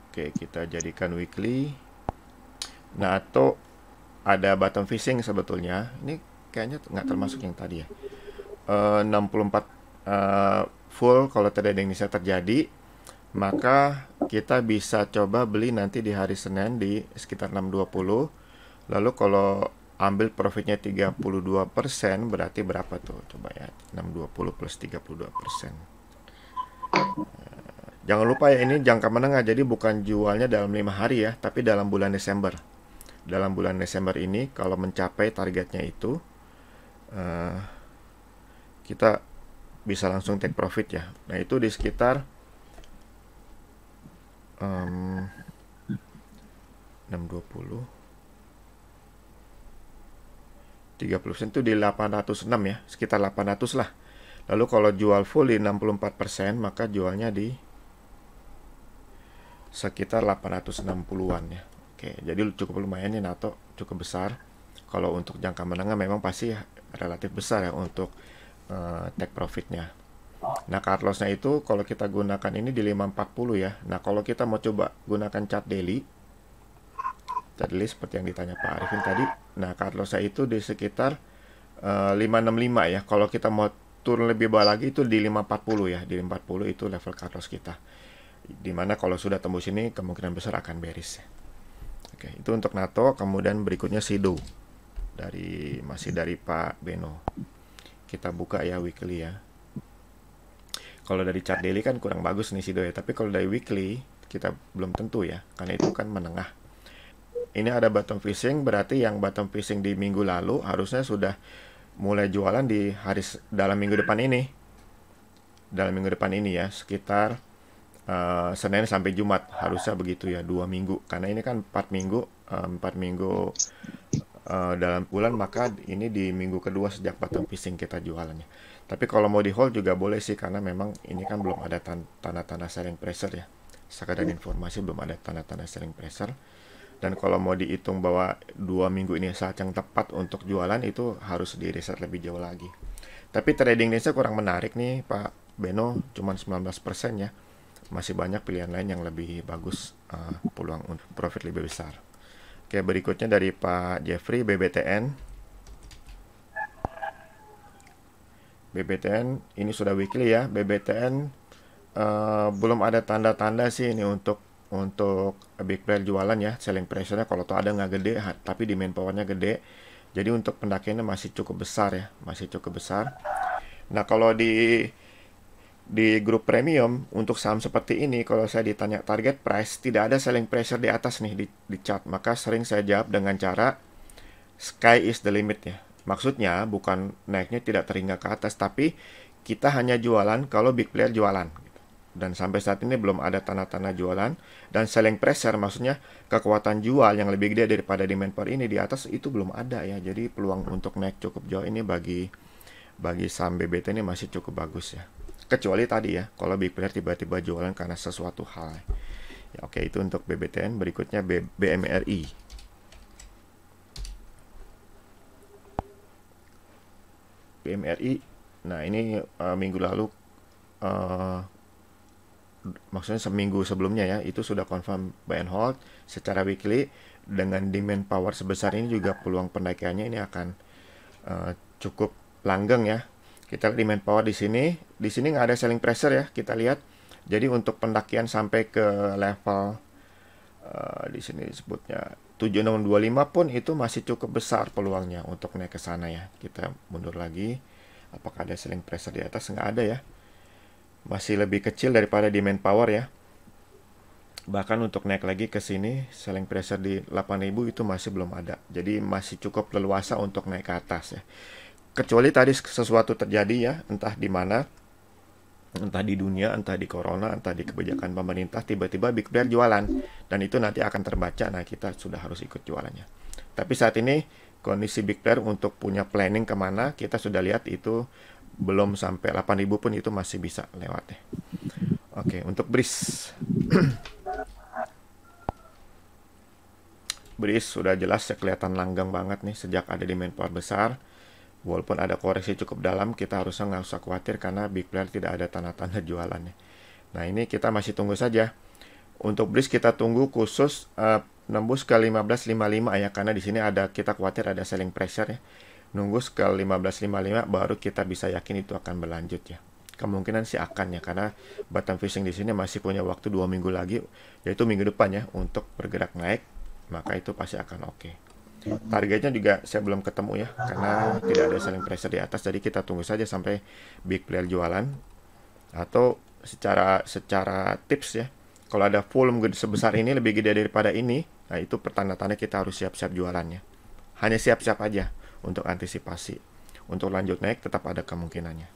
Oke, kita jadikan weekly. NATO ada bottom fishing sebetulnya. Ini kayaknya nggak termasuk yang tadi ya. 64 full kalau trading bisa terjadi. maka kita bisa coba beli nanti di hari Senin di sekitar 6.20. Lalu kalau ambil profitnya 32%, berarti berapa tuh? Coba ya, 6.20 plus 32%. Jangan lupa ya, ini jangka menengah, jadi bukan jualnya dalam 5 hari ya, tapi dalam bulan Desember. Dalam bulan Desember ini, kalau mencapai targetnya itu, kita bisa langsung take profit ya. Nah, itu di sekitar 6.20 30% itu di 806 ya, sekitar 800 lah. Lalu kalau jual full di 64%, maka jualnya di sekitar 860-an ya. Oke, jadi cukup lumayan nih NATO, cukup besar. Kalau untuk jangka menengah memang pasti relatif besar ya untuk take profitnya. Nah, cut loss-nya itu kalau kita gunakan ini di 540 ya. Nah, kalau kita mau coba gunakan chart daily seperti yang ditanya Pak Arifin tadi. Nah, cut loss-nya itu di sekitar 565 ya. Kalau kita mau turun lebih bawah lagi itu di 540 ya. Di 540 itu level cut loss kita. Dimana kalau sudah tembus ini kemungkinan besar akan bearish. Oke, itu untuk NATO. Kemudian berikutnya SIDO. Masih dari Pak Beno. Kita buka ya weekly ya. Kalau dari chart daily kan kurang bagus nih SIDO ya. Tapi kalau dari weekly kita belum tentu ya. Karena itu kan menengah. Ini ada bottom fishing, berarti yang bottom fishing di minggu lalu harusnya sudah mulai jualan di dalam minggu depan ini. Dalam minggu depan ini ya, sekitar Senin sampai Jumat harusnya begitu ya, 2 minggu. Karena ini kan 4 minggu dalam bulan, maka ini di minggu kedua sejak bottom fishing kita jualannya. Tapi kalau mau di hold juga boleh sih, karena memang ini kan belum ada tanda-tanda selling pressure ya. Sekadar informasi, belum ada tanda-tanda selling pressure. Dan kalau mau dihitung bahwa 2 minggu ini saat yang tepat untuk jualan, itu harus di riset lebih jauh lagi. Tapi trading days-nya kurang menarik nih Pak Beno, cuman 19% ya. Masih banyak pilihan lain yang lebih bagus, peluang untuk profit lebih besar. Oke, berikutnya dari Pak Jeffrey, BBTN. BBTN ini sudah weekly ya. BBTN belum ada tanda-tanda sih ini untuk big player jualan ya. Selling pressure-nya kalau tuh ada nggak gede, tapi demand power-nya gede. Jadi untuk pendakiannya masih cukup besar ya, masih cukup besar. Nah, kalau di grup premium untuk saham seperti ini, kalau saya ditanya target price, tidak ada selling pressure di atas nih di chart. Maka sering saya jawab dengan cara sky is the limit ya. Maksudnya bukan naiknya tidak terhingga ke atas, tapi kita hanya jualan kalau big player jualan. Dan sampai saat ini belum ada tanda-tanda jualan. Dan selling pressure, maksudnya kekuatan jual yang lebih gede daripada demand power ini di atas, itu belum ada ya. Jadi peluang untuk naik cukup jauh ini bagi saham BBT ini masih cukup bagus ya. Kecuali tadi ya, kalau big player tiba-tiba jualan karena sesuatu hal ya. Oke, itu untuk BBTN. Berikutnya BMRI. BMRI, nah ini minggu lalu, maksudnya seminggu sebelumnya ya, itu sudah confirm buy and hold secara weekly. Dengan demand power sebesar ini juga peluang pendaikannya ini akan cukup langgeng ya. Kita lihat demand power di sini nggak ada selling pressure ya, kita lihat. Jadi untuk pendakian sampai ke level di sini disebutnya 7625 pun itu masih cukup besar peluangnya untuk naik ke sana ya. Kita mundur lagi, apakah ada selling pressure di atas? Nggak ada ya, masih lebih kecil daripada demand power ya. Bahkan untuk naik lagi ke sini selling pressure di 8000 itu masih belum ada. Jadi masih cukup leluasa untuk naik ke atas ya. Kecuali tadi sesuatu terjadi ya, entah di mana, entah di dunia, entah di corona, entah di kebijakan pemerintah, tiba-tiba big player jualan, dan itu nanti akan terbaca. Nah, kita sudah harus ikut jualannya. Tapi saat ini kondisi big player untuk punya planning kemana, kita sudah lihat itu belum sampai 8000 pun itu masih bisa lewat ya. Oke, untuk BRIS. BRIS sudah jelas ya, kelihatan langgeng banget nih sejak ada demand power besar. Walaupun ada koreksi cukup dalam, kita harusnya nggak usah khawatir karena big player tidak ada tanda-tanda jualannya. Nah, ini kita masih tunggu saja. Untuk BRIS kita tunggu khusus nembus ke 1555 ya, karena di sini kita khawatir ada selling pressure ya. Nunggu ke 1555 baru kita bisa yakin itu akan berlanjut ya. kemungkinan sih akan ya, karena bottom fishing di sini masih punya waktu 2 minggu lagi, yaitu minggu depan ya, untuk bergerak naik, maka itu pasti akan oke. Targetnya juga saya belum ketemu ya, karena tidak ada selling pressure di atas, jadi kita tunggu saja sampai big player jualan. Atau secara tips ya, kalau ada volume sebesar ini, lebih gede daripada ini, nah itu pertanda-tanda kita harus siap-siap jualannya. Hanya siap-siap aja untuk antisipasi. Untuk lanjut naik tetap ada kemungkinannya.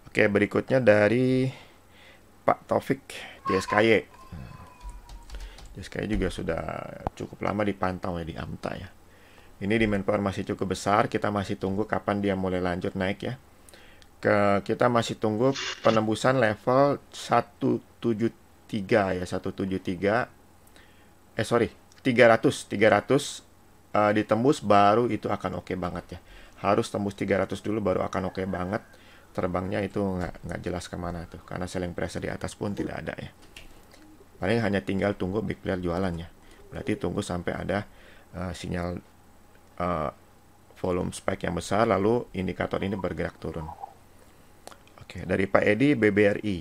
Oke, berikutnya dari Pak Taufik JSKY. JSKY juga sudah cukup lama dipantau ya di AMTA ya. Ini demand power masih cukup besar, kita masih tunggu kapan dia mulai lanjut naik ya. Kita masih tunggu penembusan level 173 ya, 173. 300 ditembus baru itu akan oke banget ya. Harus tembus 300 dulu baru akan oke banget. Terbangnya itu nggak jelas kemana tuh, karena selling pressure di atas pun tidak ada ya. Paling hanya tinggal tunggu big player jualannya. Berarti tunggu sampai ada sinyal volume spike yang besar, lalu indikator ini bergerak turun. Oke, dari Pak Edi, BBRI.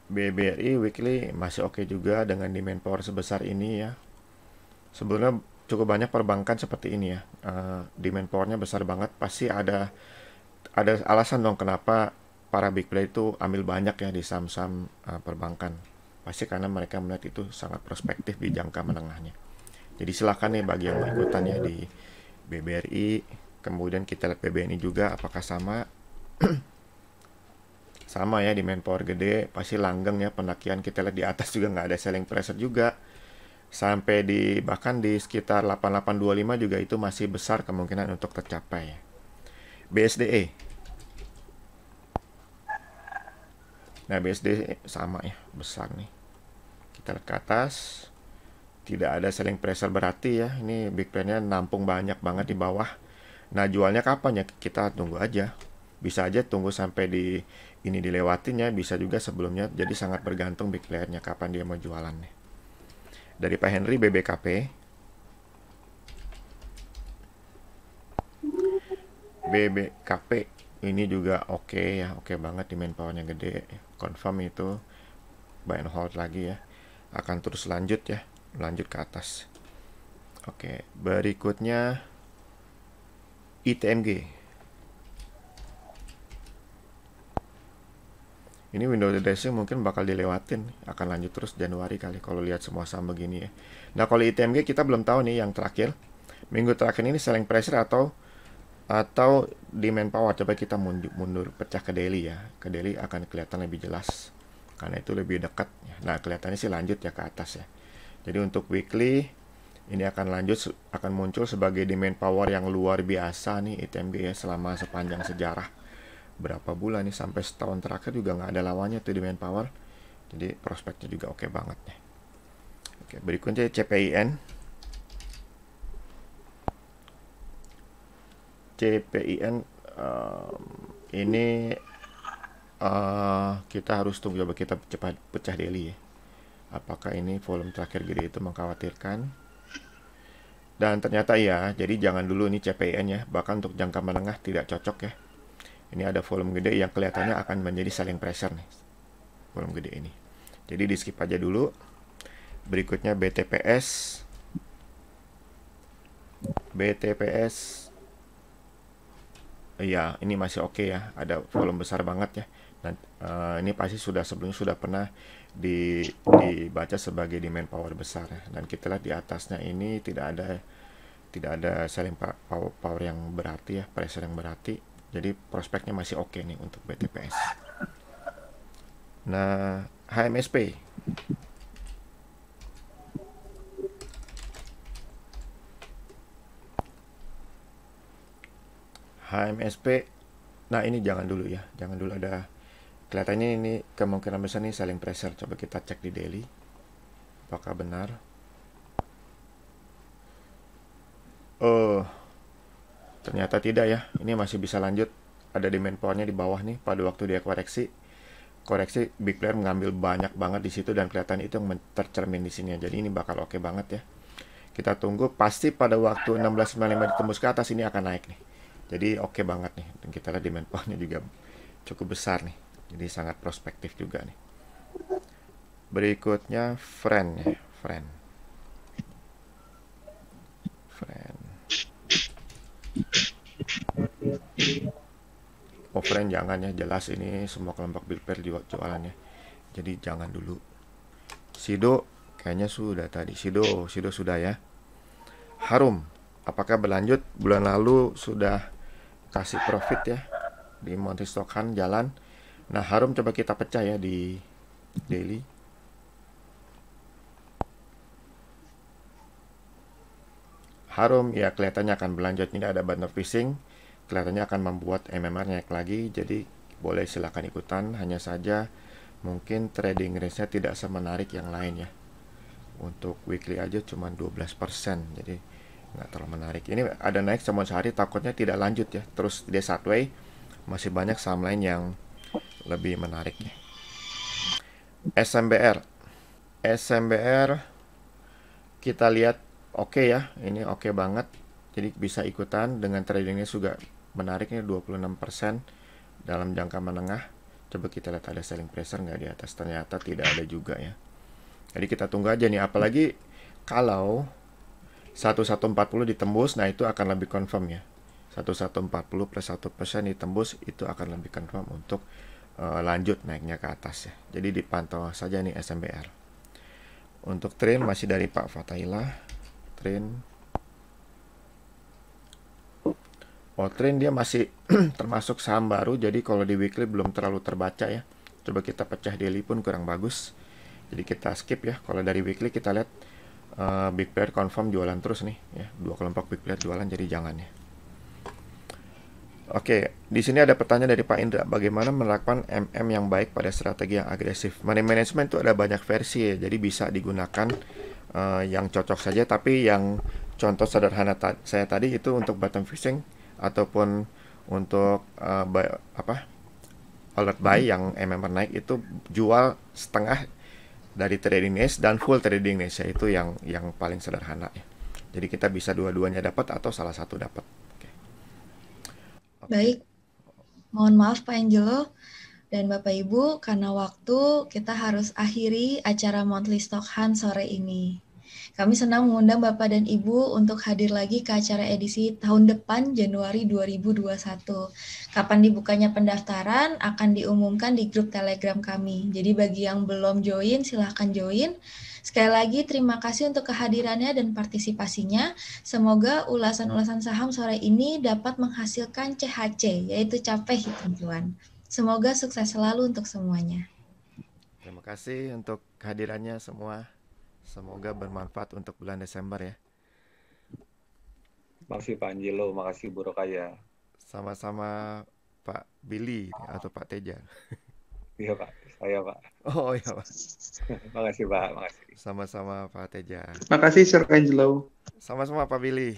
BBRI weekly masih oke juga dengan demand power sebesar ini ya. Sebelumnya cukup banyak perbankan seperti ini ya. Demand powernya besar banget, pasti ada alasan dong kenapa para big player itu ambil banyak ya di saham-saham perbankan. Pasti karena mereka melihat itu sangat prospektif di jangka menengahnya. Jadi silakan nih bagi yang mau ikutan ya di BBRI. Kemudian kita lihat BBNI juga apakah sama. Sama ya, demand power gede, pasti langgeng ya pendakian. Kita lihat di atas juga nggak ada selling pressure juga. Sampai bahkan di sekitar 8825 juga itu masih besar kemungkinan untuk tercapai. BSDE. Nah, BSDE sama ya, besar nih. Kita lihat ke atas. Tidak ada selling pressure berarti ya. Ini big plan-nya nampung banyak banget di bawah. Nah, jualnya kapan ya? Kita tunggu aja. Bisa aja tunggu sampai ini dilewatin ya, bisa juga sebelumnya. Jadi sangat bergantung big player-nya kapan dia mau jualan nih. Dari Pak Henry, BBKP. BBKP ini juga oke ya, oke banget, demand power-nya gede. Confirm itu buy and hold lagi ya. Akan terus lanjut ya, lanjut ke atas. Oke, berikutnya ITMG. Ini window dressing mungkin bakal dilewatin, akan lanjut terus Januari kali kalau lihat semua saham begini ya. Nah, kalau ITMG kita belum tahu nih yang terakhir. Minggu terakhir ini selling pressure atau demand power. Coba kita mundur pecah ke daily ya. Ke daily akan kelihatan lebih jelas karena itu lebih dekat. Nah, kelihatannya sih lanjut ya ke atas ya. Jadi untuk weekly ini akan lanjut, akan muncul sebagai demand power yang luar biasa nih ITMG ya, selama sepanjang sejarah. Berapa bulan nih, sampai setahun terakhir juga nggak ada lawannya tuh demand power. Jadi prospeknya juga oke banget nih. Oke, berikutnya CPIN. Ini kita harus tunggu, coba kita cepat pecah daily ya. Apakah ini volume terakhir gede itu mengkhawatirkan? Dan ternyata iya, jadi jangan dulu nih CPIN ya. Bahkan untuk jangka menengah tidak cocok ya. Ini ada volume gede yang kelihatannya akan menjadi selling pressure nih. Volume gede ini. Jadi di skip aja dulu. Berikutnya BTPS. Iya, ini masih oke ya. Ada volume besar banget ya. Dan ini pasti sebelumnya sudah pernah dibaca sebagai demand power besar ya. Dan kita lihat di atasnya ini tidak ada selling power yang berarti ya, pressure yang berarti. Jadi prospeknya masih oke nih untuk BTPS. Nah, HMSP. Nah ini jangan dulu ya, jangan dulu, ada kelihatannya ini kemungkinan besar nih selling pressure. Coba kita cek di daily apakah benar. Ternyata tidak ya, ini masih bisa lanjut. Ada demand powernya di bawah nih. Pada waktu dia koreksi big player mengambil banyak banget di situ dan kelihatan itu yang tercermin di sini. Jadi ini bakal oke banget ya. Kita tunggu, pasti pada waktu 16.95 ditembus ke atas ini akan naik nih. Jadi oke banget nih. Dan kita lihat demand power-nya juga cukup besar nih. Jadi sangat prospektif juga nih. Berikutnya friend ya, friend. Oh friend jangan ya, jelas ini semua kelompok big pair jualannya. Jadi jangan dulu. Sido kayaknya sudah tadi. Sido sudah ya. Harum, apakah berlanjut? Bulan lalu sudah kasih profit ya di Monthly Stock Hunt jalan. Nah Harum coba kita pecah ya di daily. Harum ya kelihatannya akan berlanjut. Ini ada button fishing, kelihatannya akan membuat MMR naik lagi. Jadi boleh silakan ikutan. Hanya saja mungkin trading range-nya tidak semenarik yang lain ya. Untuk weekly aja cuma 12%, jadi nggak terlalu menarik. Ini ada naik cuma sehari, takutnya tidak lanjut ya. Terus dia sideways, masih banyak saham lain yang lebih menarik ya. SMBR kita lihat oke ya, ini oke banget. Jadi bisa ikutan dengan tradingnya juga menariknya 26% dalam jangka menengah. Coba kita lihat ada selling pressure nggak di atas, ternyata tidak ada juga ya. Jadi kita tunggu aja nih, apalagi kalau 1140 ditembus, nah itu akan lebih confirm ya. 1140 plus 1% ditembus, itu akan lebih confirm untuk lanjut naiknya ke atas ya. Jadi dipantau saja nih SMBR. Untuk trend masih dari Pak Fatailah. Trend dia masih termasuk saham baru, jadi kalau di weekly belum terlalu terbaca ya. Coba kita pecah daily pun kurang bagus. Jadi kita skip ya. Kalau dari weekly kita lihat big player confirm jualan terus nih ya. Dua kelompok big player jualan, jadi jangan ya. Oke, di sini ada pertanyaan dari Pak Indra, bagaimana menerapkan MM yang baik pada strategi yang agresif? Money management itu ada banyak versi ya, jadi bisa digunakan yang cocok saja. Tapi yang contoh sederhana saya tadi itu untuk bottom fishing ataupun untuk alert buy yang MMR naik itu jual setengah dari trading range dan full trading range, itu yang paling sederhana ya. Jadi kita bisa dua-duanya dapat atau salah satu dapat. Okay. Baik, mohon maaf Pak Angelo dan Bapak Ibu, karena waktu kita harus akhiri acara Monthly Stock Hunt sore ini. Kami senang mengundang Bapak dan Ibu untuk hadir lagi ke acara edisi tahun depan, Januari 2021. Kapan dibukanya pendaftaran akan diumumkan di grup Telegram kami. Jadi bagi yang belum join, silahkan join. Sekali lagi terima kasih untuk kehadirannya dan partisipasinya. Semoga ulasan-ulasan saham sore ini dapat menghasilkan CHC, yaitu capek hitung cuan. Semoga sukses selalu untuk semuanya. Terima kasih untuk kehadirannya semua. Semoga bermanfaat untuk bulan Desember ya. Makasih Pak Angelo, makasih Bu Rokaya. Sama-sama Pak Billy atau Pak Teja. Iya Pak, saya Pak. Oh iya Pak. Makasih Pak, makasih. Sama-sama Pak Teja. Makasih Sir Angelo. Sama-sama Pak Billy.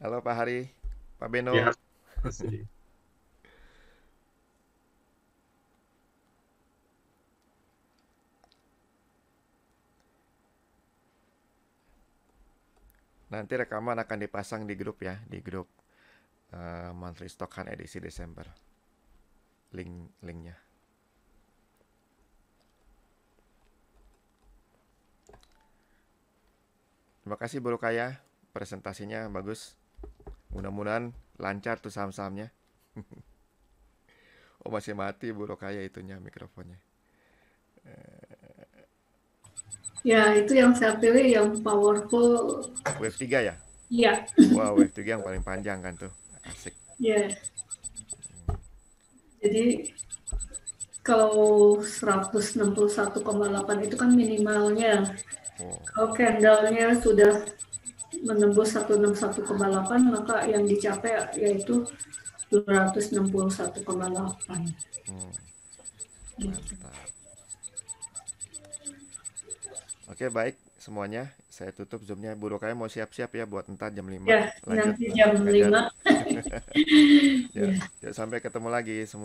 Halo Pak Hari, Pak Beno. Ya, makasih. Nanti rekaman akan dipasang di grup ya, di grup Monthly Stock Hunt edisi Desember. Linknya. Terima kasih Bu Rukaya, presentasinya bagus. Mudah-mudahan lancar tuh saham-sahamnya. Oh masih mati Bu Rukaya itunya mikrofonnya. Ya, itu yang saya pilih yang powerful. Wave 3 ya? Iya. Wah, Wave 3 yang paling panjang kan tuh. Asik. Ya. Jadi kalau 161,8 itu kan minimalnya. Kalau candle-nya sudah menembus 161,8, maka yang dicapai yaitu 261,8. Mantap. Oke, baik semuanya. Saya tutup Zoom-nya. Bu Rokaya mau siap-siap ya buat entar jam 5. Ya, lanjut nanti jam 5. ya, sampai ketemu lagi semua.